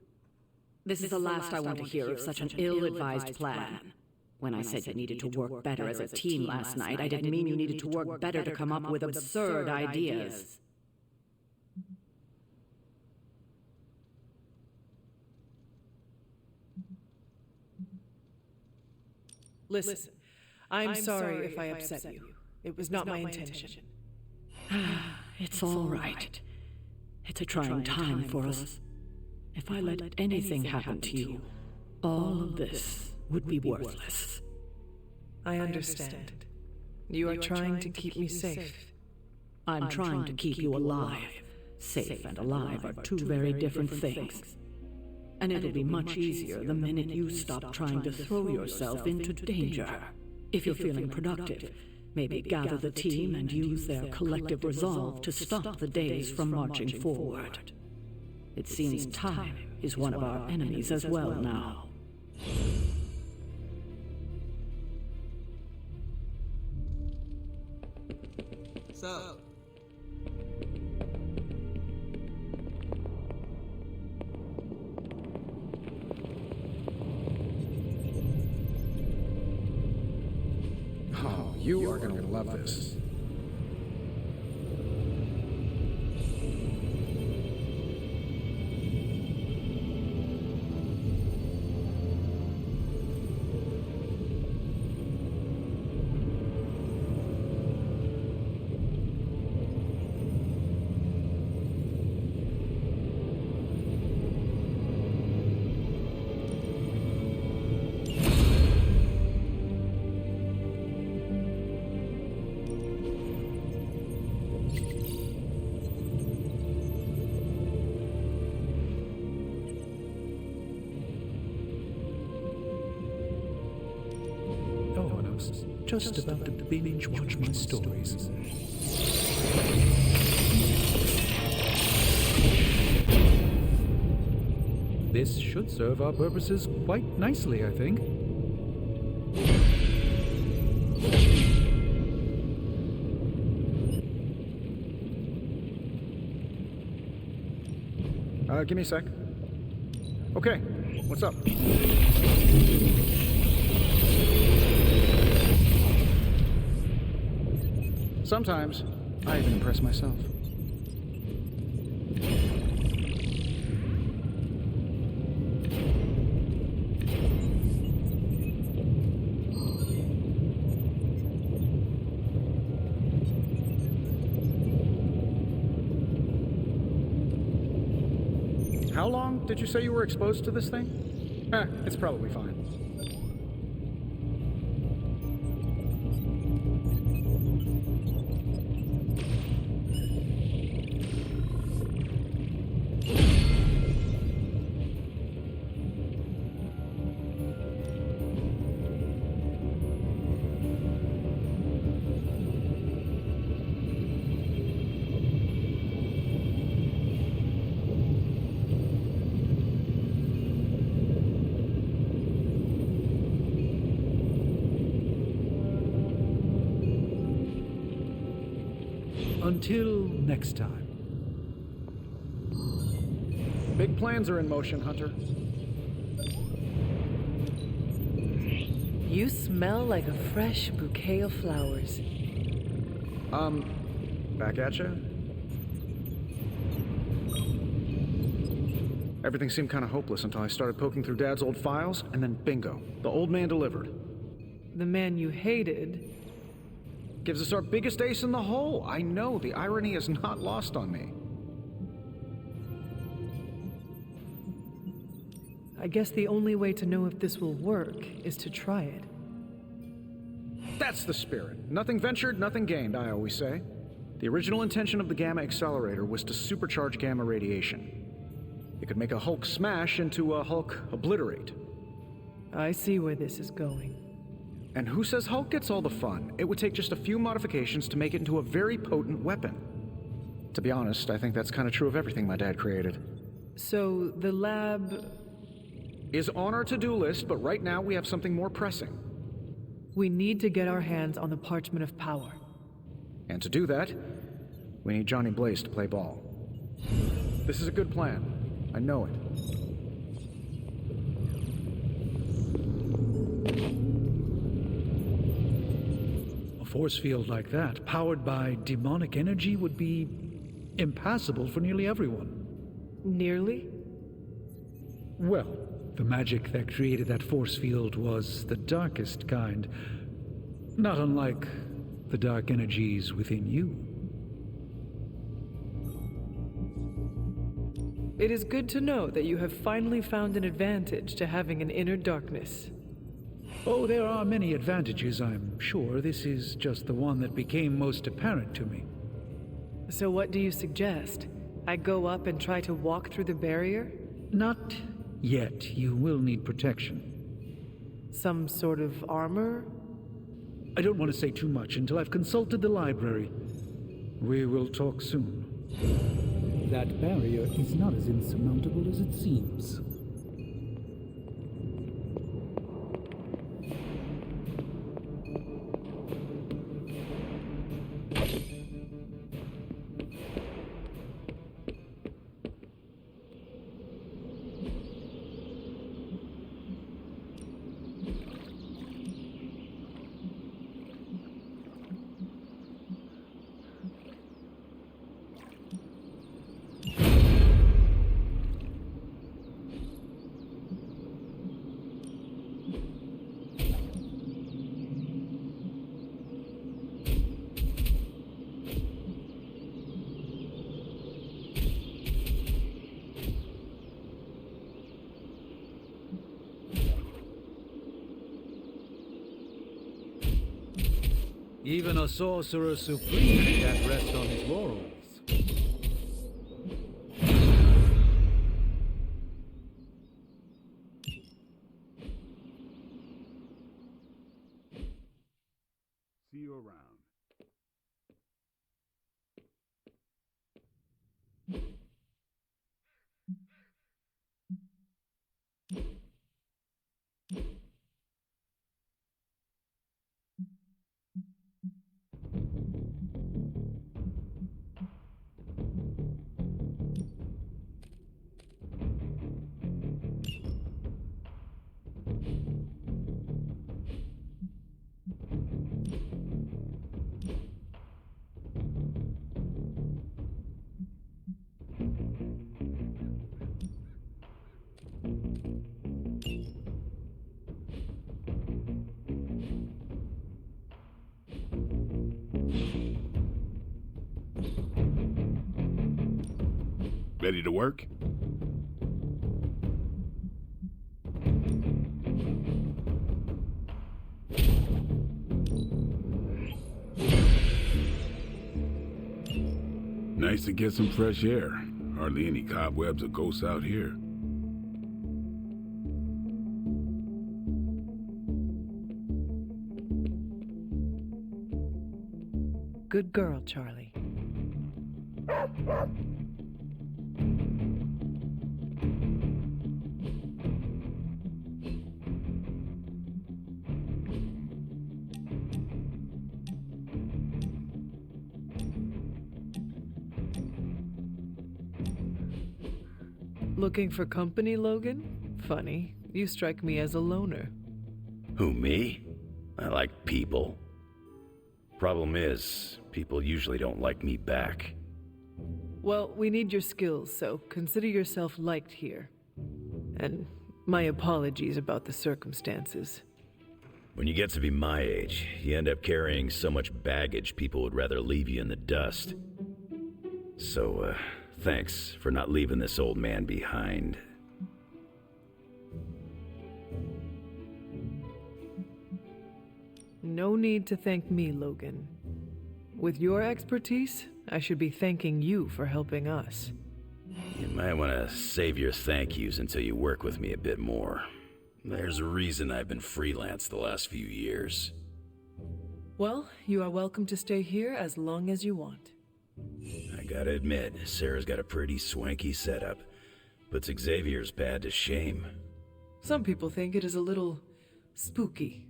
This is the last I want to hear of such an ill-advised plan. When I said you needed to work better as a team last night, I didn't mean you needed to work better to come up with absurd ideas. Listen, I'm sorry if I upset you. It was not my intention. It's all right. It's a trying time for us. If I let anything happen to you, all of this would be worthless. I understand. You are trying to keep me safe. I'm trying to keep you alive. Safe and alive are two very different things. And it'll be much easier the minute you stop trying to throw yourself into danger. If you're feeling productive, maybe gather the team and use their collective resolve to stop the days from marching forward. It seems time is one of our enemies as well now. You are going to love this. Just about to binge watch my stories. This should serve our purposes quite nicely, I think. Give me a sec. Okay, what's up? Sometimes, I even impress myself. How long did you say you were exposed to this thing? It's probably fine. Until next time. Big plans are in motion, Hunter. You smell like a fresh bouquet of flowers. Back at ya? Everything seemed kind of hopeless until I started poking through Dad's old files, and then bingo, the old man delivered. The man you hated gives us our biggest ace in the hole. I know, the irony is not lost on me. I guess the only way to know if this will work is to try it. That's the spirit. Nothing ventured, nothing gained, I always say. The original intention of the Gamma Accelerator was to supercharge gamma radiation. It could make a Hulk smash into a Hulk obliterate. I see where this is going. And who says Hulk gets all the fun? It would take just a few modifications to make it into a very potent weapon. To be honest, I think that's kind of true of everything my dad created. So, the lab is on our to-do list, but right now we have something more pressing. We need to get our hands on the Parchment of Power. And to do that, we need Johnny Blaze to play ball. This is a good plan. I know it. A force field like that, powered by demonic energy, would be impassable for nearly everyone. Nearly? Well, the magic that created that force field was the darkest kind, not unlike the dark energies within you. It is good to know that you have finally found an advantage to having an inner darkness. Oh, there are many advantages, I'm sure. This is just the one that became most apparent to me. So what do you suggest? I go up and try to walk through the barrier? Not yet. You will need protection. Some sort of armor? I don't want to say too much until I've consulted the library. We will talk soon. That barrier is not as insurmountable as it seems. Even a sorcerer supreme can't rest on his laurels. See you around. Ready to work? Nice to get some fresh air. Hardly any cobwebs or ghosts out here. Good girl, Charlie. Looking for company, Logan? Funny, you strike me as a loner. Who, me? I like people. Problem is, people usually don't like me back. Well, we need your skills, so consider yourself liked here. And my apologies about the circumstances. When you get to be my age, you end up carrying so much baggage people would rather leave you in the dust. So, thanks for not leaving this old man behind. No need to thank me, Logan. With your expertise, I should be thanking you for helping us. You might want to save your thank yous until you work with me a bit more. There's a reason I've been freelance the last few years. Well, you are welcome to stay here as long as you want. I gotta admit, Sarah's got a pretty swanky setup. Puts Xavier's pad to shame. Some people think it is a little spooky.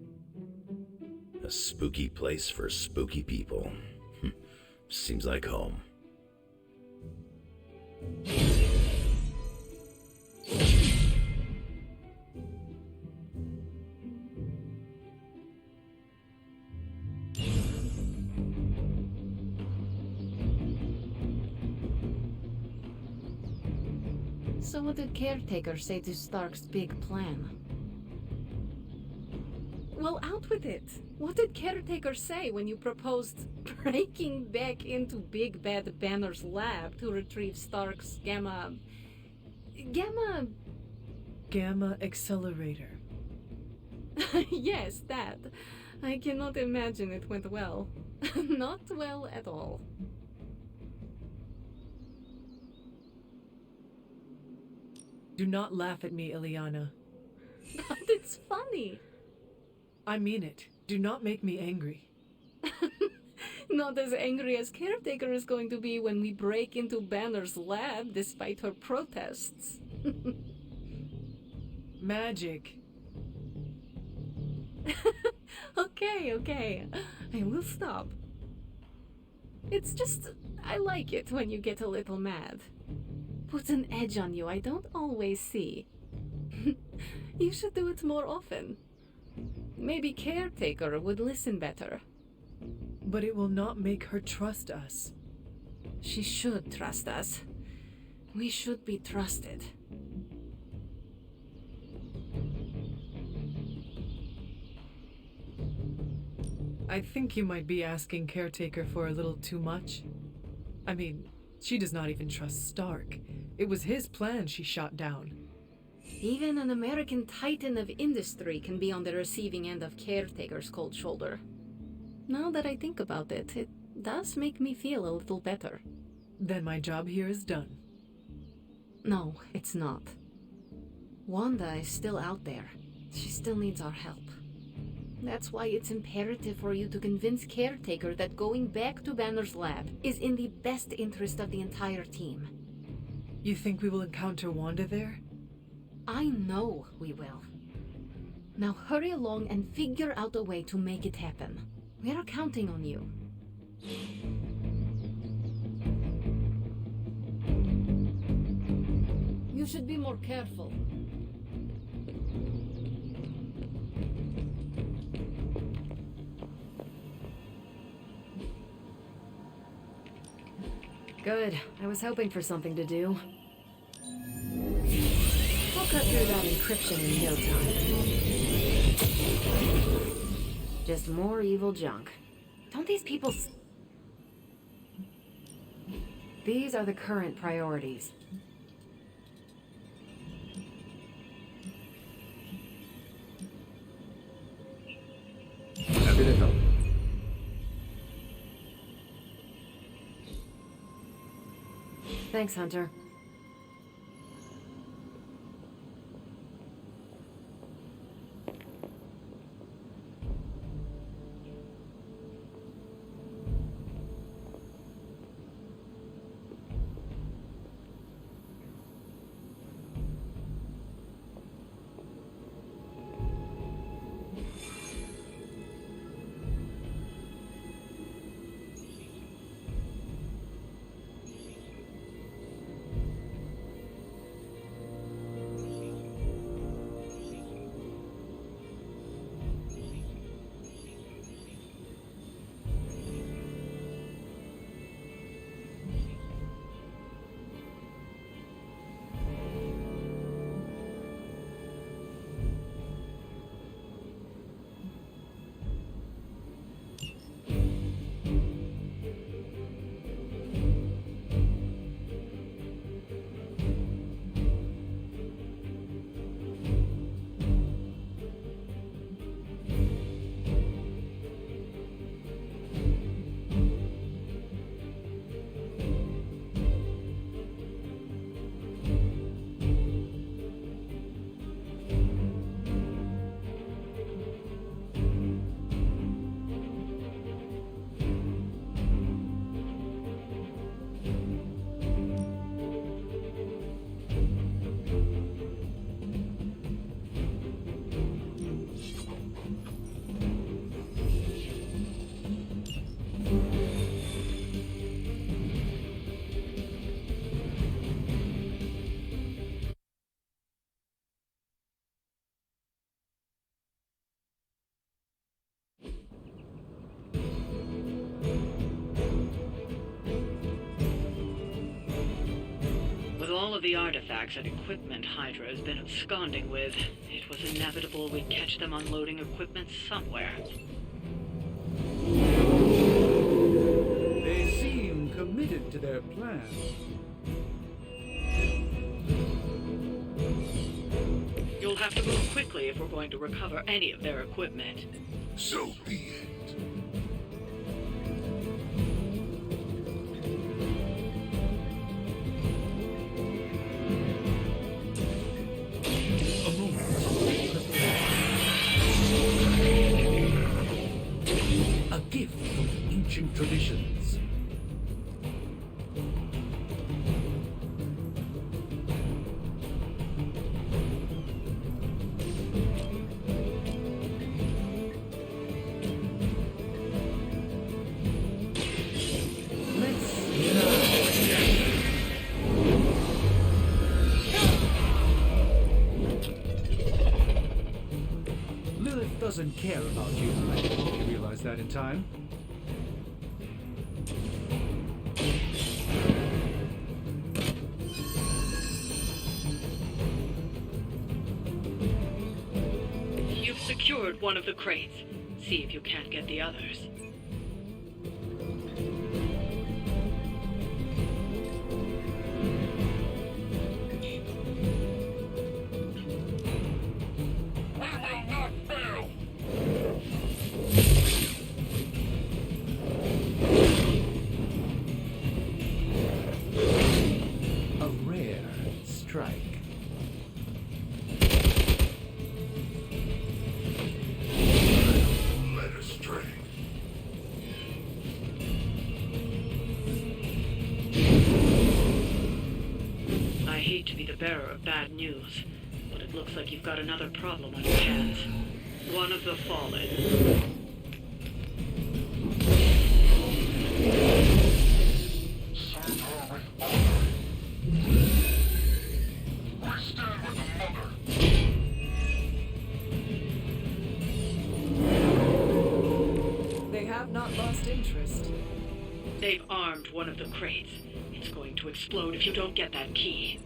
A spooky place for spooky people. Seems like home. So what did Caretaker say to Stark's big plan? Well, out with it. What did Caretaker say when you proposed breaking back into Big Bad Banner's lab to retrieve Stark's Gamma accelerator. Yes, that. I cannot imagine it went well. Not well at all. Do not laugh at me, Ileana. But it's funny. I mean it. Do not make me angry. Not as angry as Caretaker is going to be when we break into Banner's lab despite her protests. Magic. Okay. I will stop. It's just, I like it when you get a little mad. Puts an edge on you I don't always see. You should do it more often. Maybe Caretaker would listen better. But it will not make her trust us. She should trust us. We should be trusted. I think you might be asking Caretaker for a little too much. I mean, she does not even trust Stark. It was his plan she shot down. Even an American titan of industry can be on the receiving end of Caretaker's cold shoulder. Now that I think about it, it does make me feel a little better. Then my job here is done. No, it's not. Wanda is still out there. She still needs our help. That's why it's imperative for you to convince Caretaker that going back to Banner's lab is in the best interest of the entire team. You think we will encounter Wanda there? I know we will. Now hurry along and figure out a way to make it happen. We are counting on you. You should be more careful. Good. I was hoping for something to do. We'll cut through that encryption in no time. Just more evil junk. Don't these people... These are the current priorities. Happy to help. Thanks, Hunter. All of the artifacts and equipment Hydra has been absconding with, it was inevitable we'd catch them unloading equipment somewhere. They seem committed to their plan. You'll have to move quickly if we're going to recover any of their equipment. So be it. A gift from ancient traditions. Lilith doesn't care about you. I hope you realize that in time. You've secured one of the crates. See if you can't get the others. strike. Let us strike. I hate to be the bearer of bad news, but it looks like you've got another problem on your hands. One of the fallen. They have not lost interest. They've armed one of the crates. It's going to explode if you don't get that key.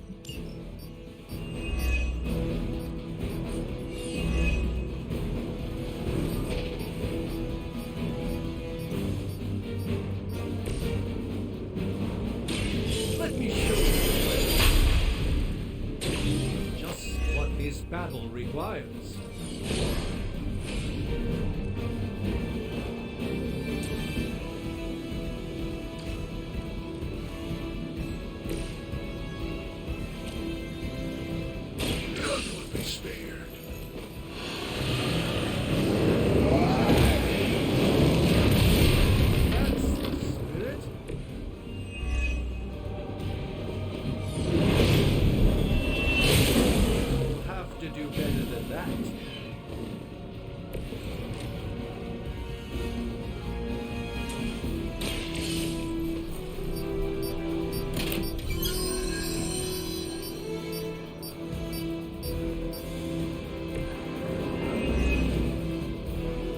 Let me show you just what this battle requires.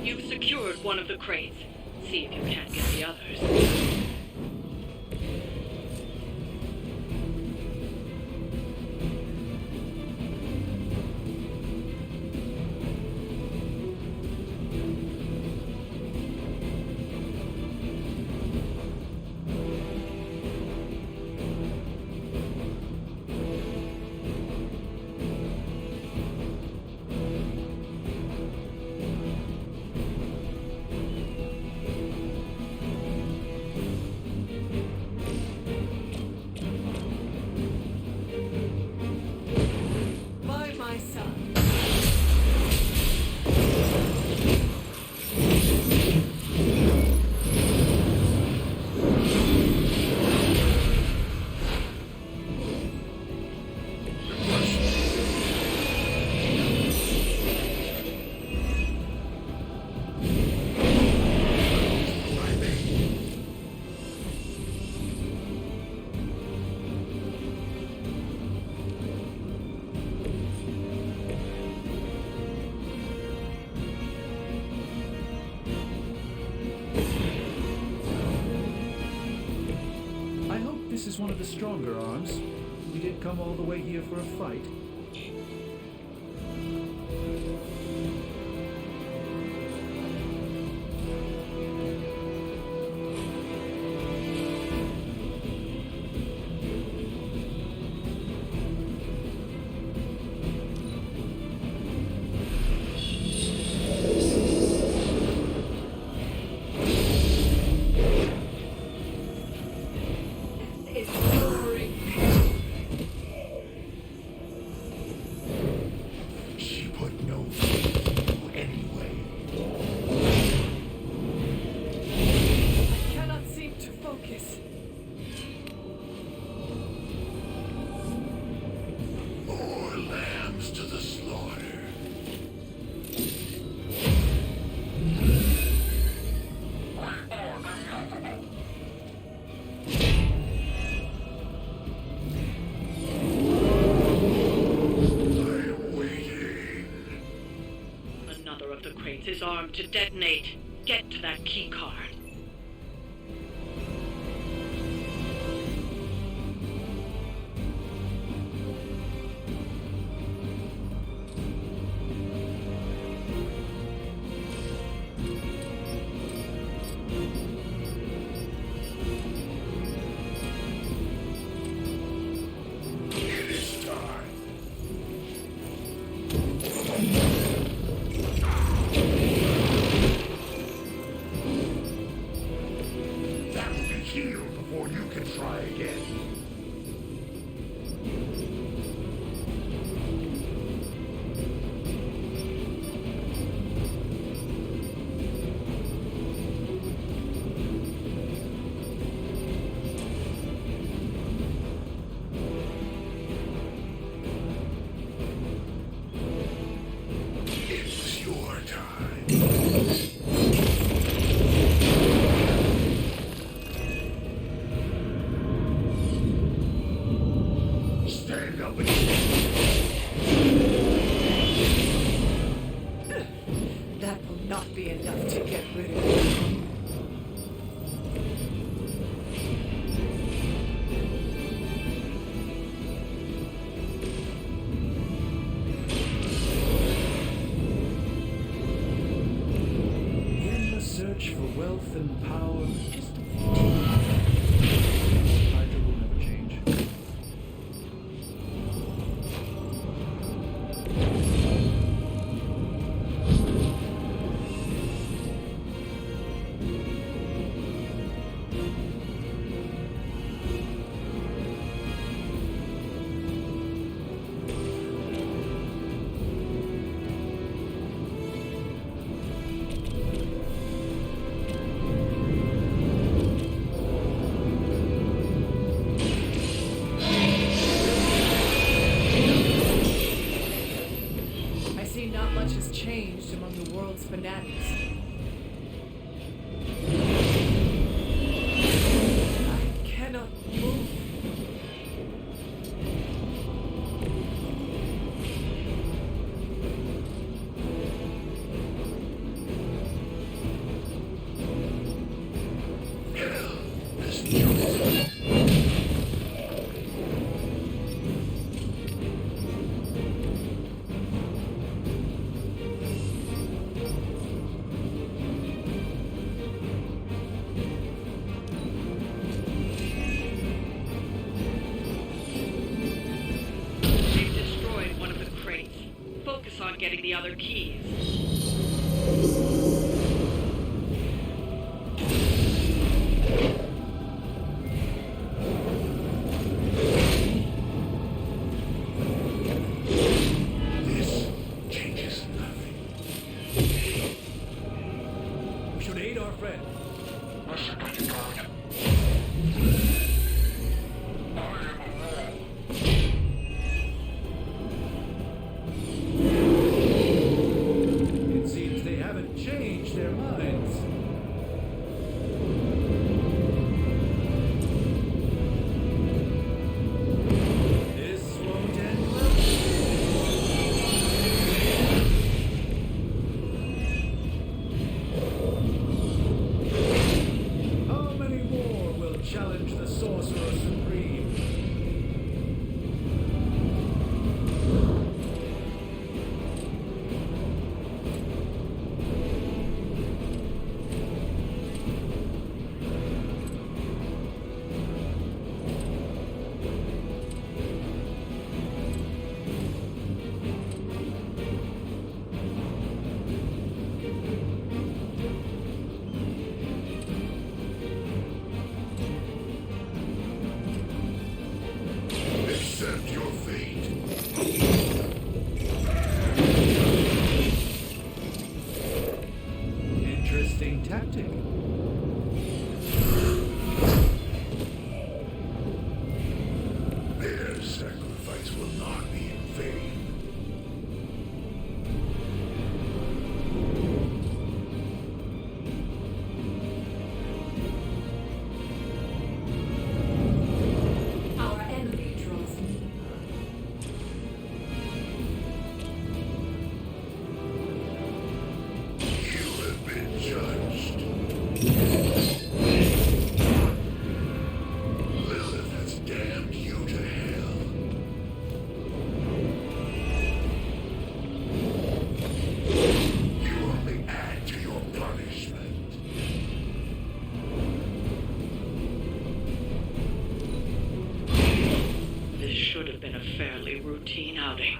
You've secured one of the crates. See if you can't get the others. By my son. I hope this is one of the stronger arms. We didn't come all the way here for a fight. It's soaring. She put no faith in you anyway. I cannot seem to focus. More lambs to the slaughter. Another of the crates is armed to detonate. Get to that key card. It is time. That will be healed before you can try again. world's fanatics. I cannot move. On getting the other keys. This changes nothing. We should aid our friend. Tactic. Their sacrifice will not be in vain. Our enemy draws near. You have been judged. Lilith has damned you to hell. You only add to your punishment. This should have been a fairly routine outing.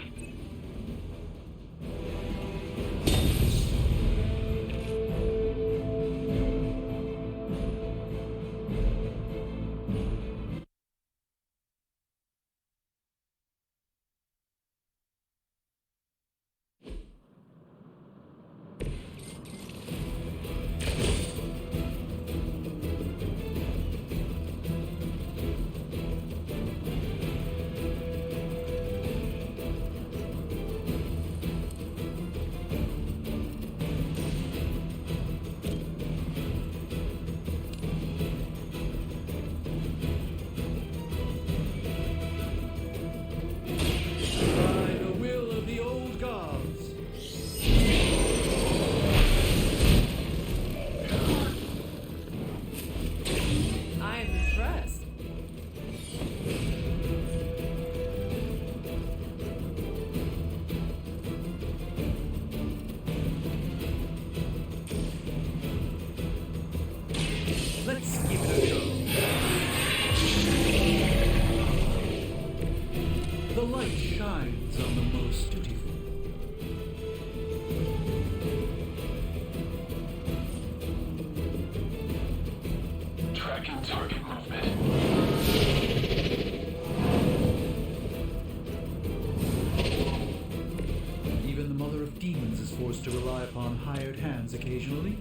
To rely upon hired hands occasionally.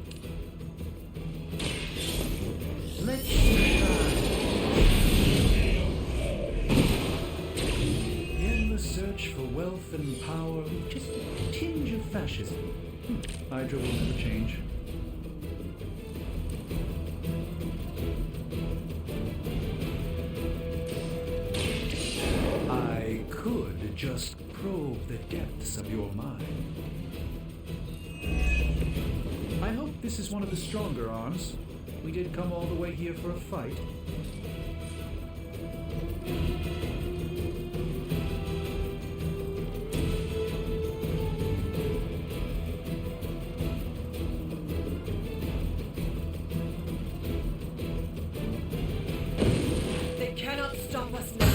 Let's try. In the search for wealth and power, with just a tinge of fascism, Hydra will never change. I could just probe the depths of your mind. I hope this is one of the stronger arms. We did come all the way here for a fight. They cannot stop us now.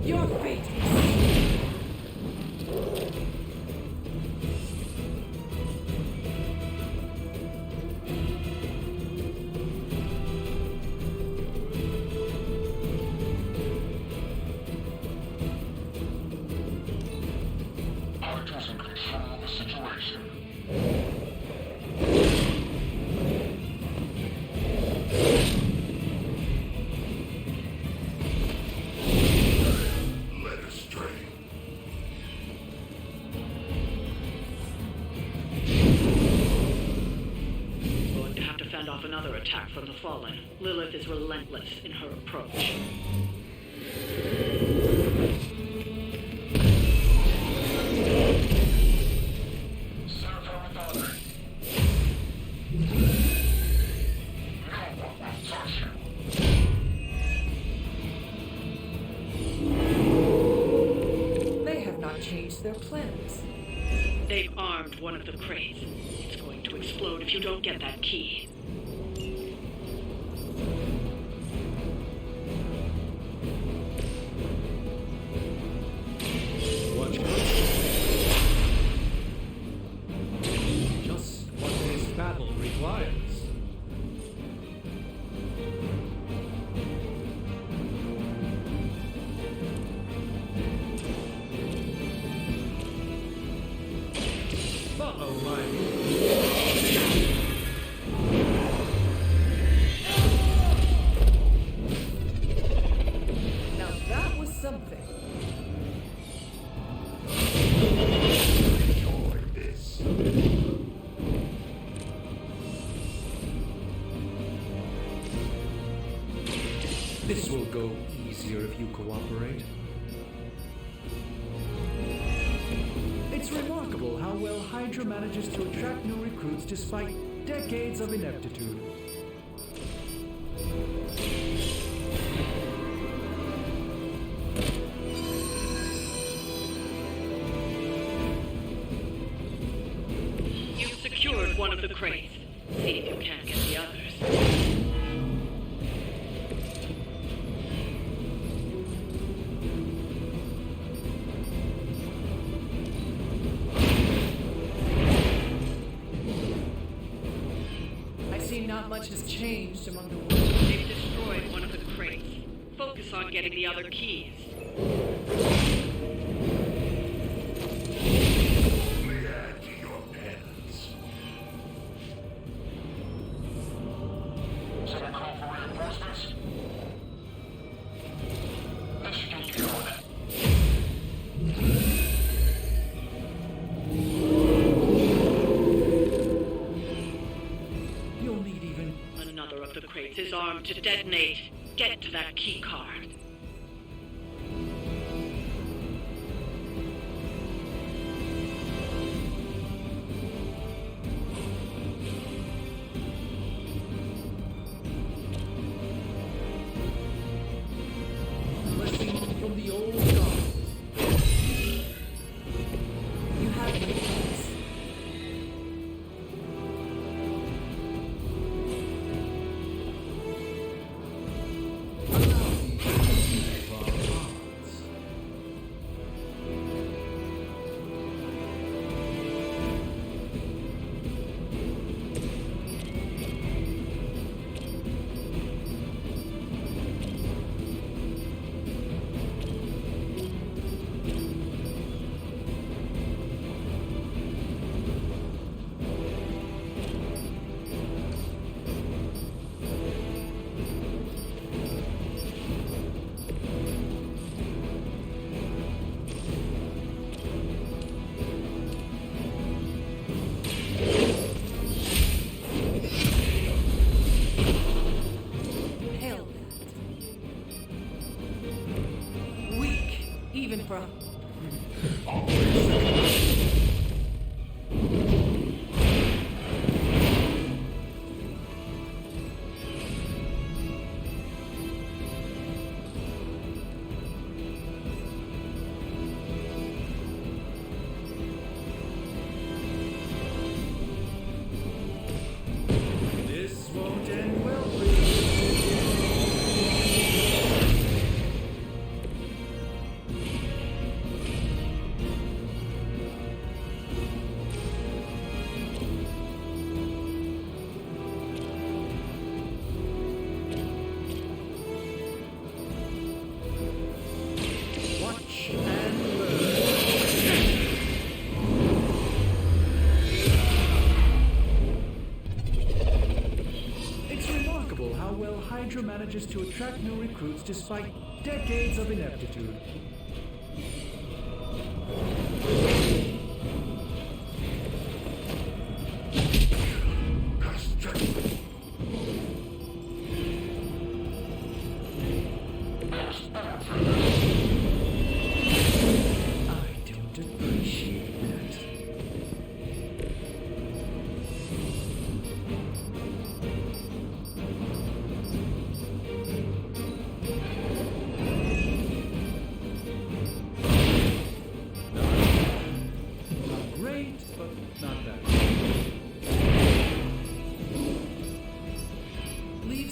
Your fate is I doesn't control the situation. Led astray. Going to have to fend off another attack from the Fallen. Lilith is relentless in her approach. Serve her with honor. No one will touch you. They have not changed their plans. They've armed one of the crates. It's going to explode if you don't get that key. Watch out. Just what this battle requires. Follow my lead. Now that was something. Enjoy this. This will go easier if you cooperate. It's remarkable how well Hydra manages to attract new recruits despite decades of ineptitude. You've secured one of the crates. See if you can't get the others. I see not much has changed among the world. They've destroyed one of the crates. Focus on getting the other keys. Lay add to your penance. Shall I call for reinforcements? Let's get you on it. You'll need even... Another of the crates is armed to detonate. Get to that key card. blessing from the old god. You have my thanks. Allow me to receive our odds. remarkable how well Hydra manages to attract new recruits despite decades of ineptitude.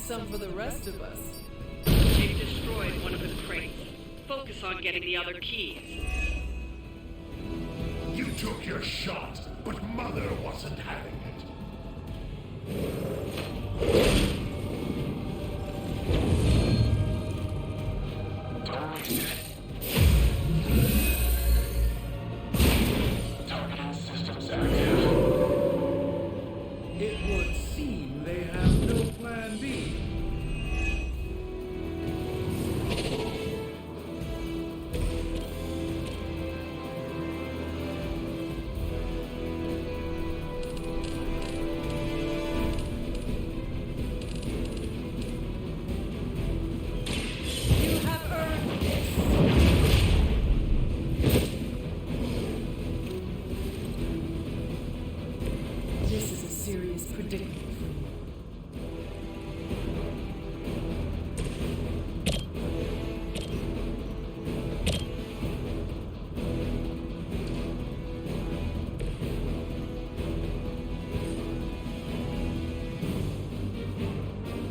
Some for the rest of us. They've destroyed one of the crates. Focus on getting the other keys. You took your shot, but Mother wasn't having it. Targeting systems active. It would seem they have no plan B. This is a serious predicament.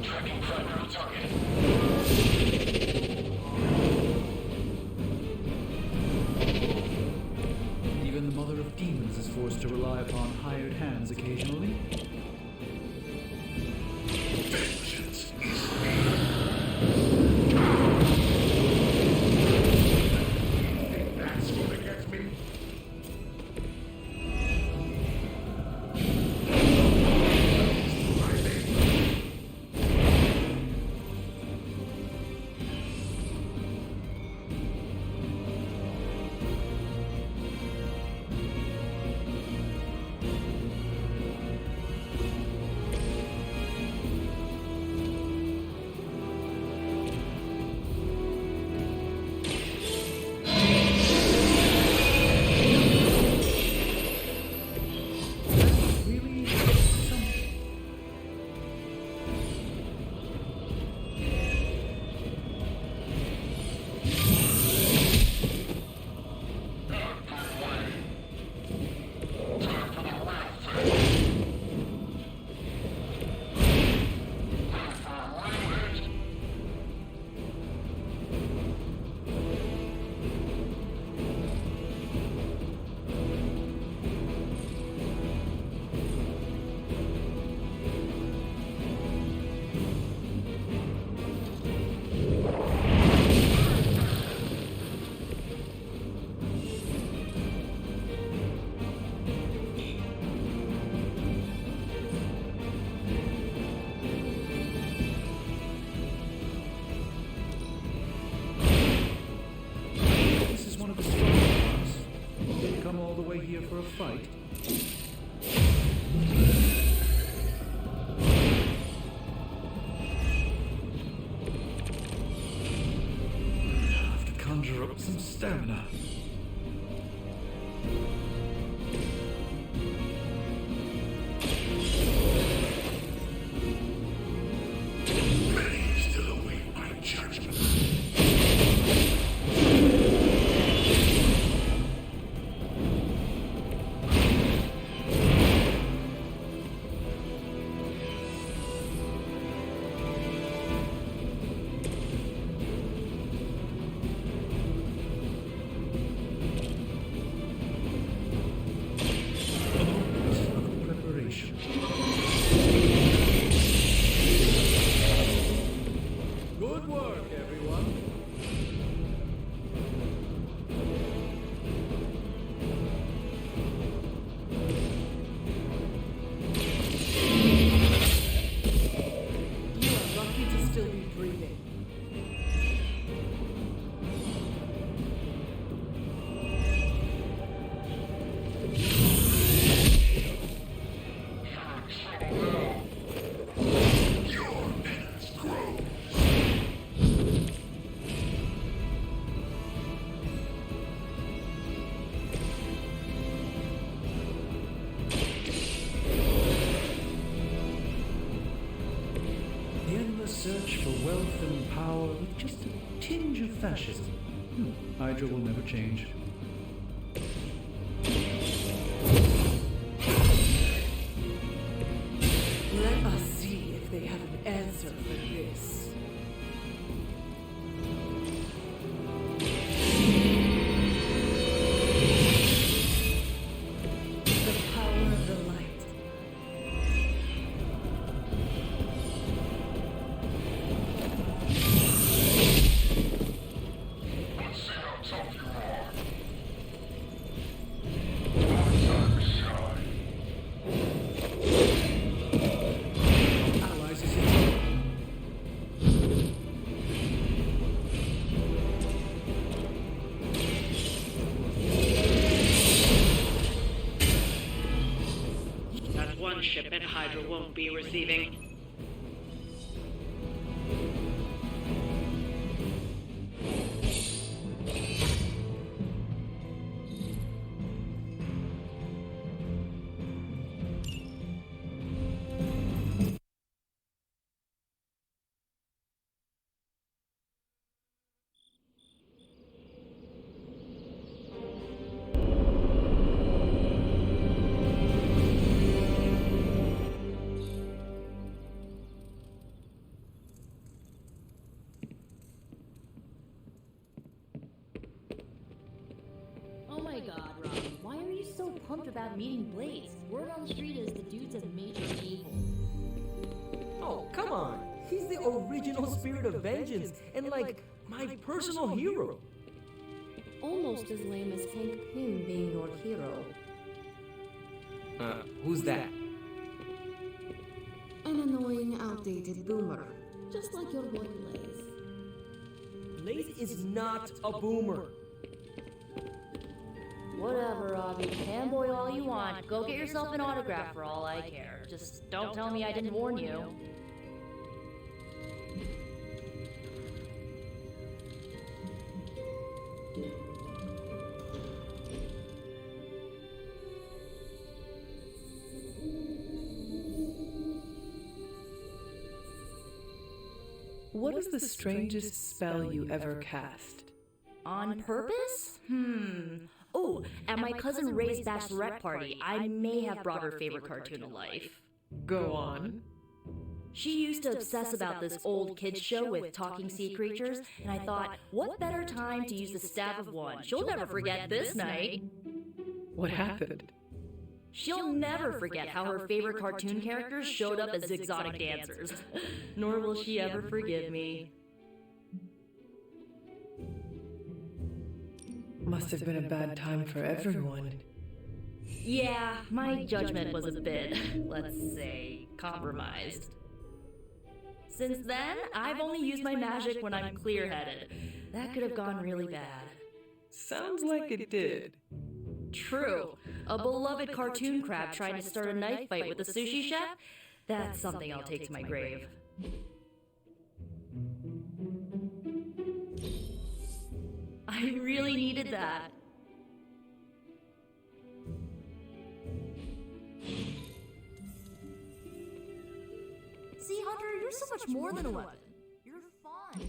Tracking primary target. Even the Mother of Demons is forced to rely upon hired hands occasionally. Vengeance is that's gonna get me. For a fight. I'll have to conjure up some stamina. Many still await my judgment. search for wealth and power with just a tinge of fascism. Hydra will never change. Let us see if they have an answer for this. Shipment Hydra won't be receiving. Oh my god, Robbie, why are you so pumped about meeting Blaze? Word on the street is the dude's a major evil. Oh, come on. He's the original spirit of vengeance and, like, my personal hero. Almost as lame as Hank Pym being your hero. Who's that? An annoying, outdated boomer. Just like your boy Blaze. Blaze is not a boomer. Whatever, Robbie. Fanboy all you want. Go get yourself an autograph for all I care. Just don't tell me I didn't warn you. What is the strangest spell you ever cast? On purpose? Oh, at my cousin Ray's bachelorette party, I may have brought her favorite cartoon to life. Go on. She used to obsess about this old kids show with talking sea creatures, and I thought, what better time to use the Staff of One? She'll never forget this night. What happened? She'll never forget how her favorite cartoon characters showed up as exotic dancers. Nor will she ever forgive me. Must have been a bad time for everyone. Yeah, my judgment was a bit, let's say, compromised. Since then, I've only used my magic when I'm clear-headed. That could have gone really bad. Sounds like it did. True. A beloved cartoon crab trying to start a knife fight with a sushi chef? That's something I'll take to my grave. I really needed that. See, Hunter, you're so much more than a weapon. You're fun.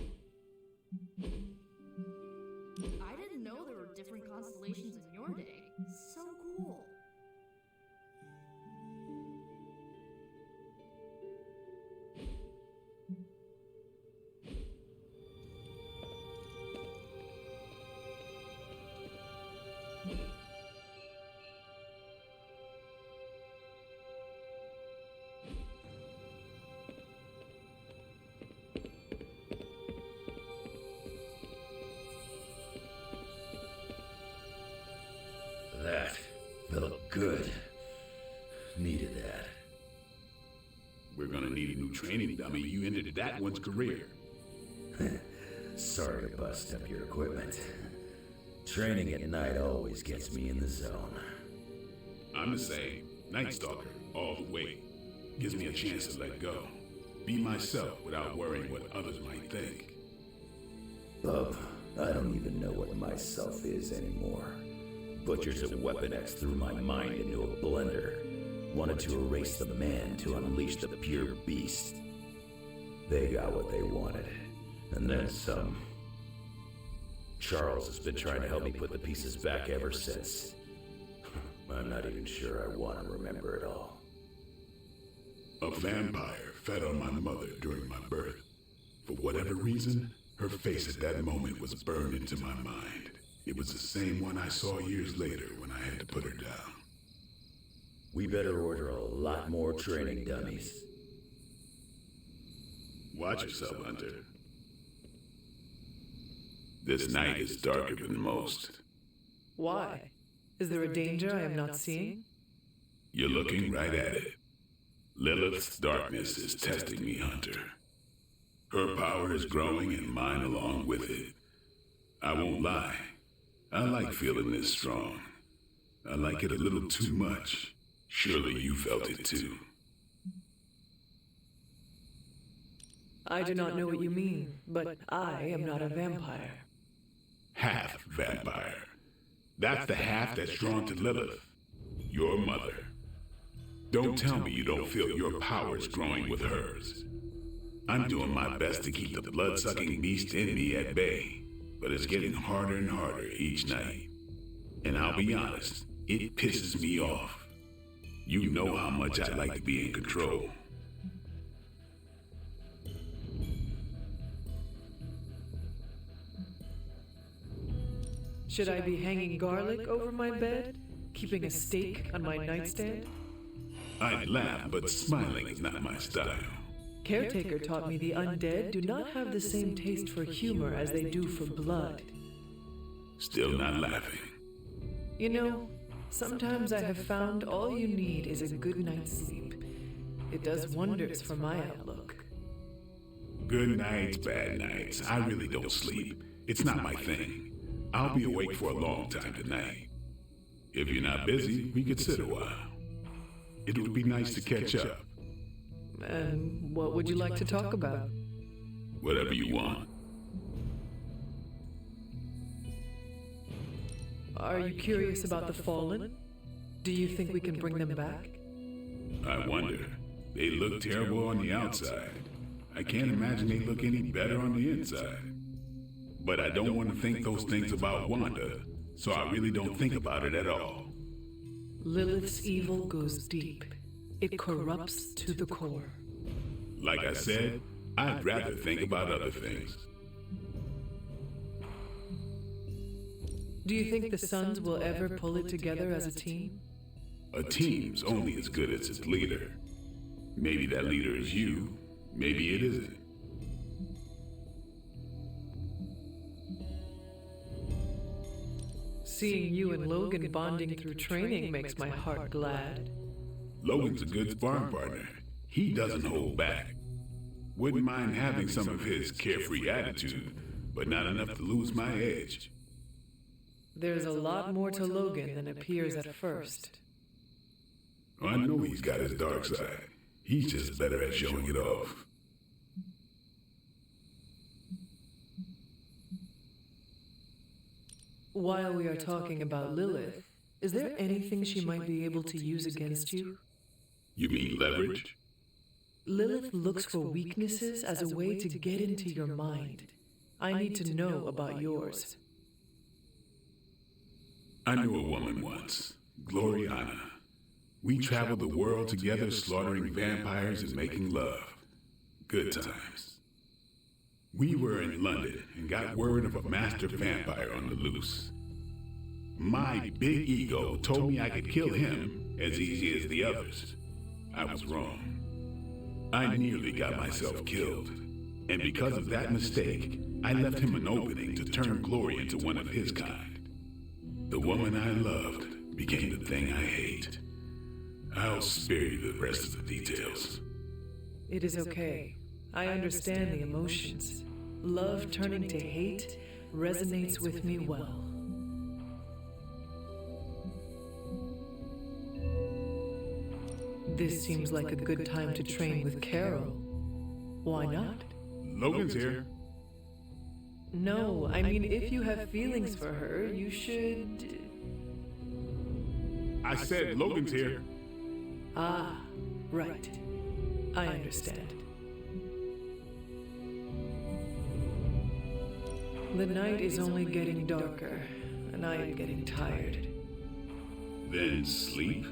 I didn't know there were different constellations in your day. So cool. That felt good. Needed that. We're gonna need a new training dummy. You ended that one's career. Sorry to bust up your equipment. Training at night always gets me in the zone. I'm the same. Night Stalker, all the way. Gives me a chance to let go. Be myself without worrying what others might think. Bub, I don't even know what myself is anymore. Butchers at Weapon X threw my mind into a blender. Wanted to erase the man to unleash the pure beast. They got what they wanted. And then some. Charles has been trying to help me put the pieces back ever since. I'm not even sure I want to remember it all. A vampire fed on my mother during my birth. For whatever reason, her face at that moment was burned into my mind. It was the same one I saw years later when I had to put her down. We better order a lot more training dummies. Watch yourself, Hunter. This night is darker than most. Why? Is there a danger I am not seeing? You're looking right at it. Lilith's darkness is testing me, Hunter. Her power is growing and mine along with it. I won't lie. I like feeling this strong. I like it a little too much. Surely you felt it too. I do not know what you mean, but I am not a vampire. Half vampire. That's the half that's drawn to Lilith, your mother. Don't tell me you don't feel your powers growing with hers. I'm doing my best to keep the blood-sucking beast in me at bay, but it's getting harder and harder each night. And I'll be honest, it pisses me off. You know how much I like to be in control. Should I be hanging garlic over my bed? Keeping a steak on my nightstand? I'd laugh, but smiling is not my style. Caretaker taught me the undead do not have the same taste for humor as they do for blood. Still not laughing. You know, sometimes I have found all you need is a good night's sleep. It does wonders for my outlook. Good nights, bad nights. I really don't sleep. It's not my thing. I'll be awake for a long time tonight. If you're not busy, we could sit a while. It would be nice to catch up. And what would you like to talk about? Whatever you want. Are you curious about the Fallen? Do you think we can bring them back? I wonder. They look terrible on the outside. I can't imagine they look any better on the inside. But I don't want to think those things about Wanda, so I really don't think about it at all. Lilith's evil goes deep. It corrupts to the core. Like I said, I'd rather think about other things. Do you think the Sons will ever pull it together as a team? A team's only as good as its leader. Maybe that leader is you, maybe it isn't. Seeing you and Logan bonding through training makes my heart glad. Logan's a good sparring partner. He doesn't hold back. Wouldn't mind having some of his carefree attitude, but not enough to lose my edge. There's a lot more to Logan than appears at first. I know he's got his dark side. He's just better at showing it off. While we are talking about Lilith, is there anything she might be able to use against you? You mean leverage? Lilith looks for weaknesses as a way to get into your mind. I need to know about yours. I knew a woman once, Gloriana. We traveled the world together, slaughtering vampires and making love. Good times. We were in London and got word of a master vampire on the loose. My big ego told me I could kill him as easy as the others. I was wrong. I nearly got myself killed. And because of that mistake, I left him an opening to turn Glory into one of his kind. The woman I loved became the thing I hate. I'll spare you the rest of the details. It is okay. I understand the emotions. Love turning to hate resonates with me well. This seems like a good time to train with Carol. Why not? Logan's here. No, I mean, if you have feelings for her, you should... I said Logan's here. Ah, right. I understand. The night is only getting darker, and I am getting tired. Then sleep?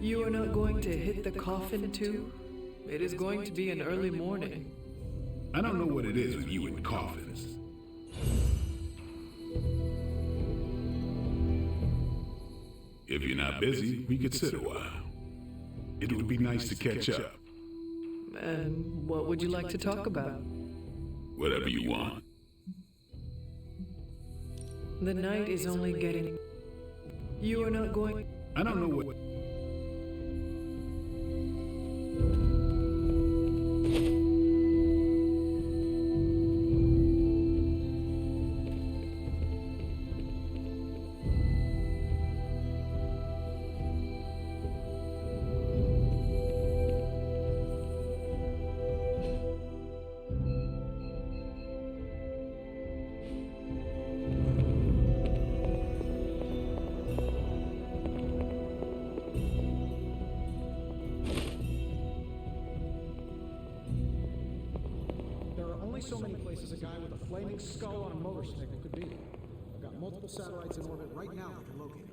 You are not going to hit the coffin too? It is going to be an early morning. I don't know what it is with you and coffins. If you're not busy, we could sit a while. It would be nice to catch up. And what would you like to talk about? Whatever you want. The night is only getting... You are not going... I don't know what... So many places a guy with a flaming skull on a motorcycle could be. I've got multiple satellites in orbit right now that can locate him.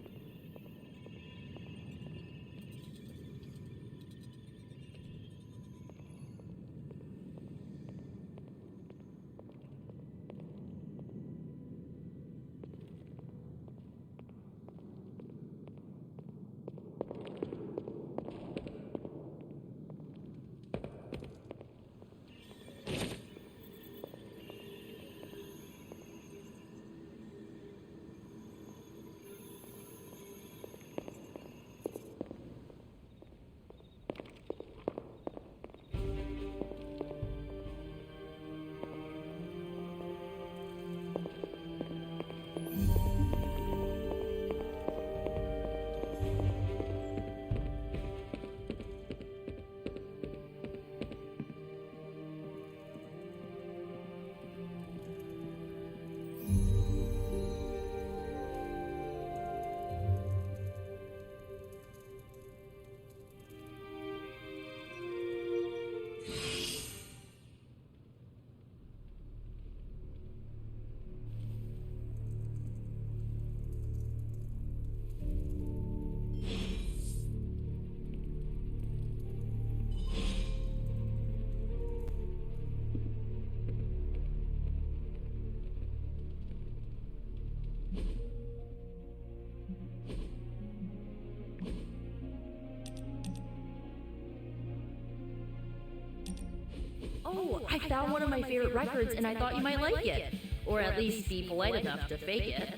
Oh, I found one of my favorite records and I thought you might like it. Or at least be polite enough to fake it.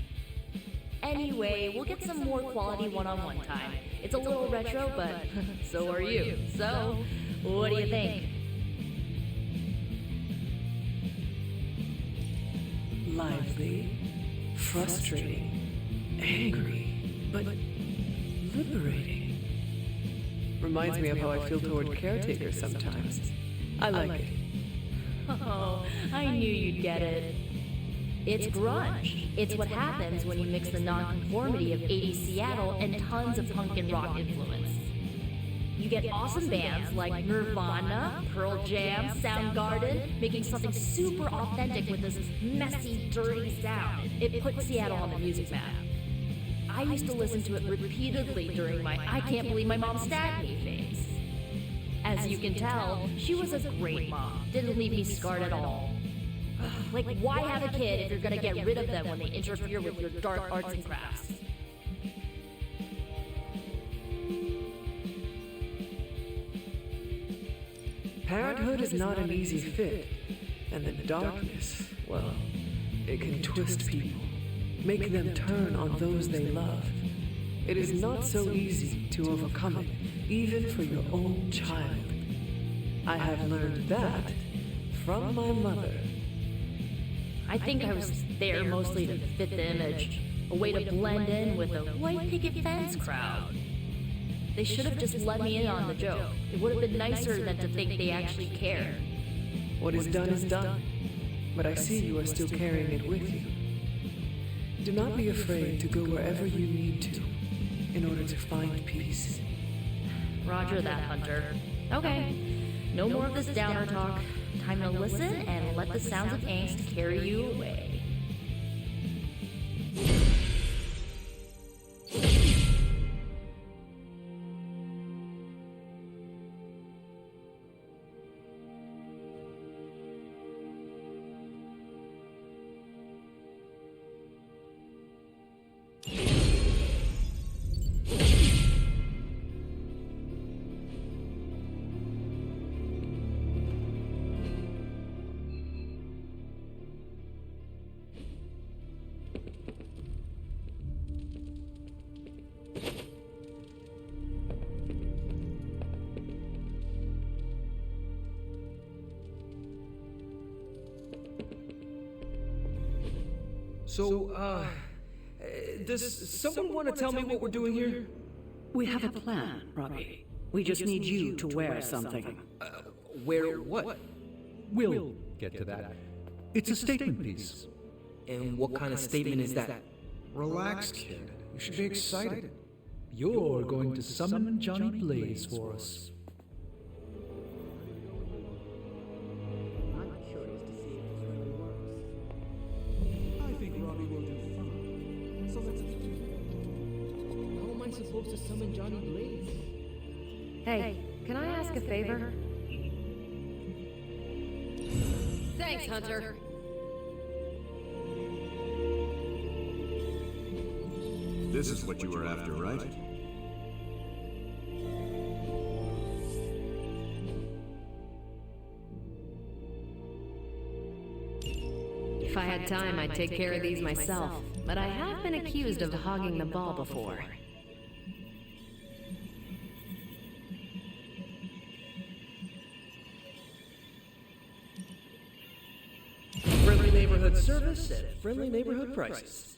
Anyway, we'll get some more quality one-on-one time. It's a little retro, but so are you. So, what do you think? Lively, frustrating, angry, but liberating. Reminds me of how I feel toward caretakers sometimes. I like it. Oh, I knew you'd get it. It's grunge. It's what happens when you mix the nonconformity of 80s Seattle and tons of punk and rock influence. You get awesome bands like Nirvana, Pearl Jam, Soundgarden, making something super authentic with this messy, dirty sound. It put Seattle on the music map. I used to listen to it repeatedly during my I can't believe my mom stabbed me phase. As you can tell, she was a great mom. Didn't leave me scarred at all. Like, why have a kid if you're gonna get rid of them when they interfere with your dark arts and crafts? Parenthood is not an easy fit, and the darkness, well, it can twist people, make them turn on those they love. It is not so easy to overcome it, even for your own child. I have learned that from my mother. I think I was there mostly to fit the image, a way to blend in with the white picket fence crowd. They should have just let me in on the joke. It would have been nicer than to think they actually cared. What is done, but I see you are still carrying it with you. Do not be afraid to go wherever you need to in order to find peace. Roger that, Hunter. Okay, no more of this downer talk. Time to listen and let the sounds of angst carry you away. So, does someone want to tell me what we're doing here? We have a plan, Robbie. We just need you to wear something. Wear what? We'll get to that. It's a statement piece. And what kind of statement is that? Relax, kid. You should be excited. You're going to summon Johnny Blaze for us. Supposed to summon Johnny Blaze. Hey, can I ask a favor? Thanks, Hunter. This is what you were after, right? If I had time, I'd take care of these myself, but I have been accused of hogging the ball before. Friendly neighborhood service at friendly neighborhood prices.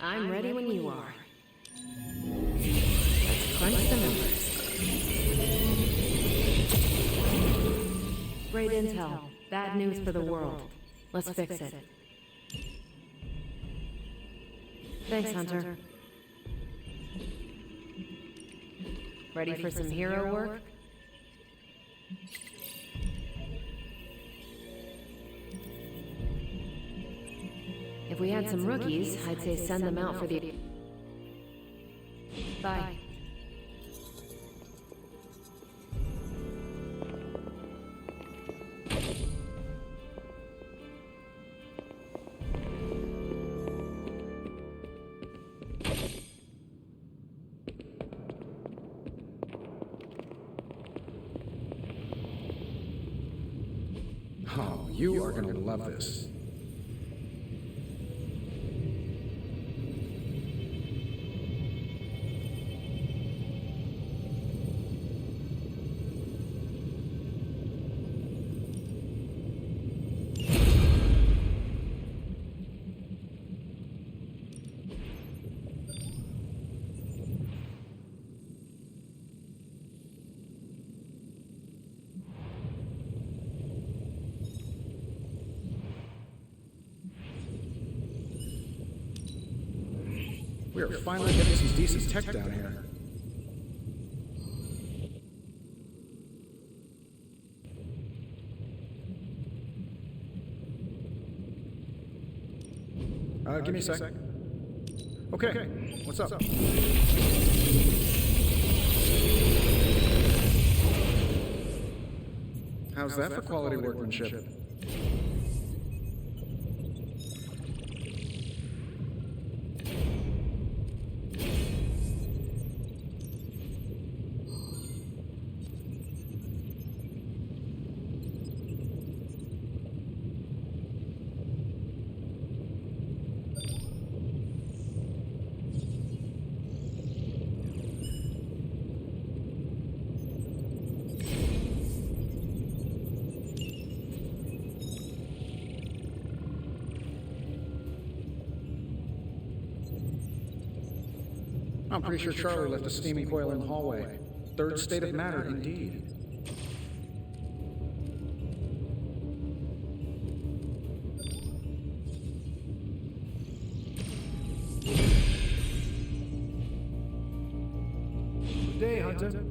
I'm ready when you are. Let's crunch the numbers. Great intel. Bad news for the world. Let's fix it. Thanks, Hunter. Ready for some hero work? If we had some rookies, I'd say send them out for the... Bye. Oh, you are gonna love this. We are finally getting some decent tech down here. Give me a sec. Okay, what's up? How's that for quality workmanship? I'm pretty sure Charlie left a steaming coil in the hallway. Third state of matter, indeed. Good day, Hunter.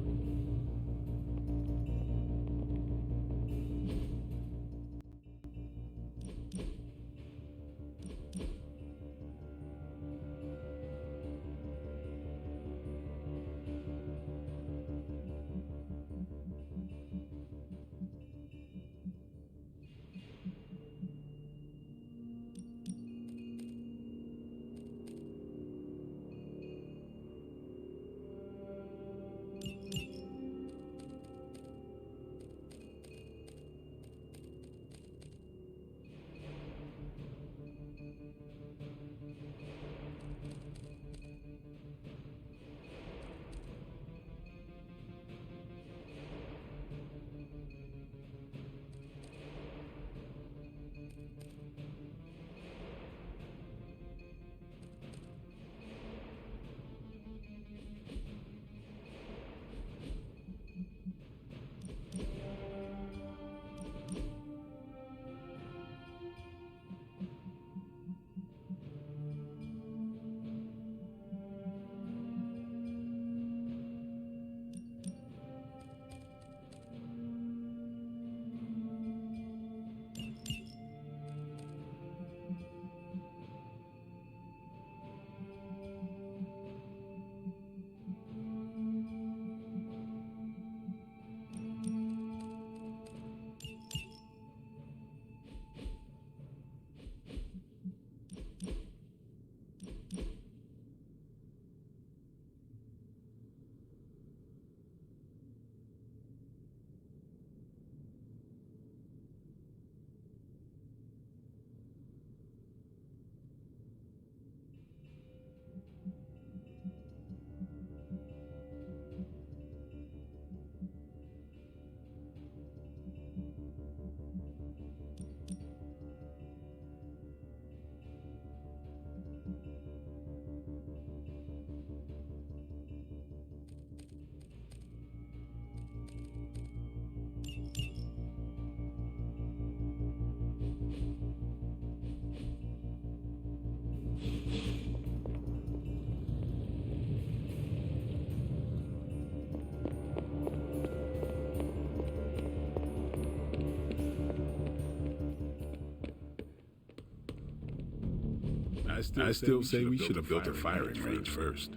I still say we should have built a firing range first.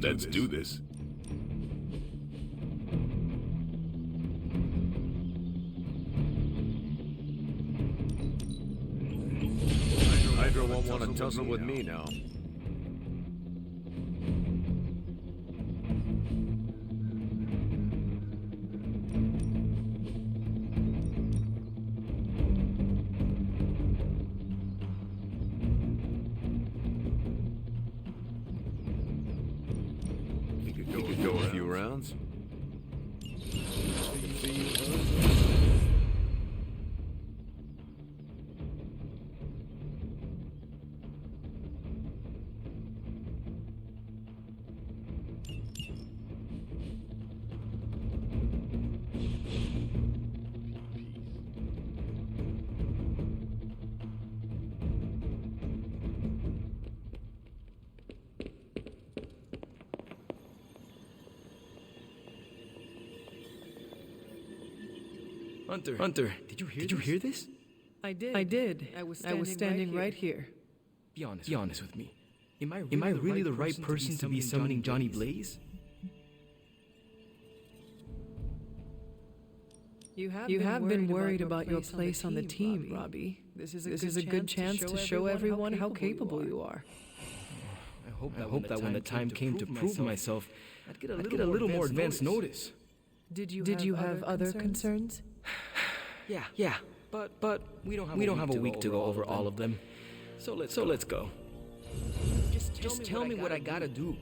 Let's do this. Hydra won't want to tussle with me now. Go a few rounds. Hunter, did you hear this? I did. I was standing right here. Be honest with me. Am I really the right person to be summoning Johnny Blaze? You have been worried about your place on the team, Robbie. This is a good chance to show everyone how capable you are. I hope that when the time came to prove myself, I'd get a little more advance notice. Did you have other concerns? Yeah. But we don't have a week to go over all of them. So let's go. Just tell me what I gotta do.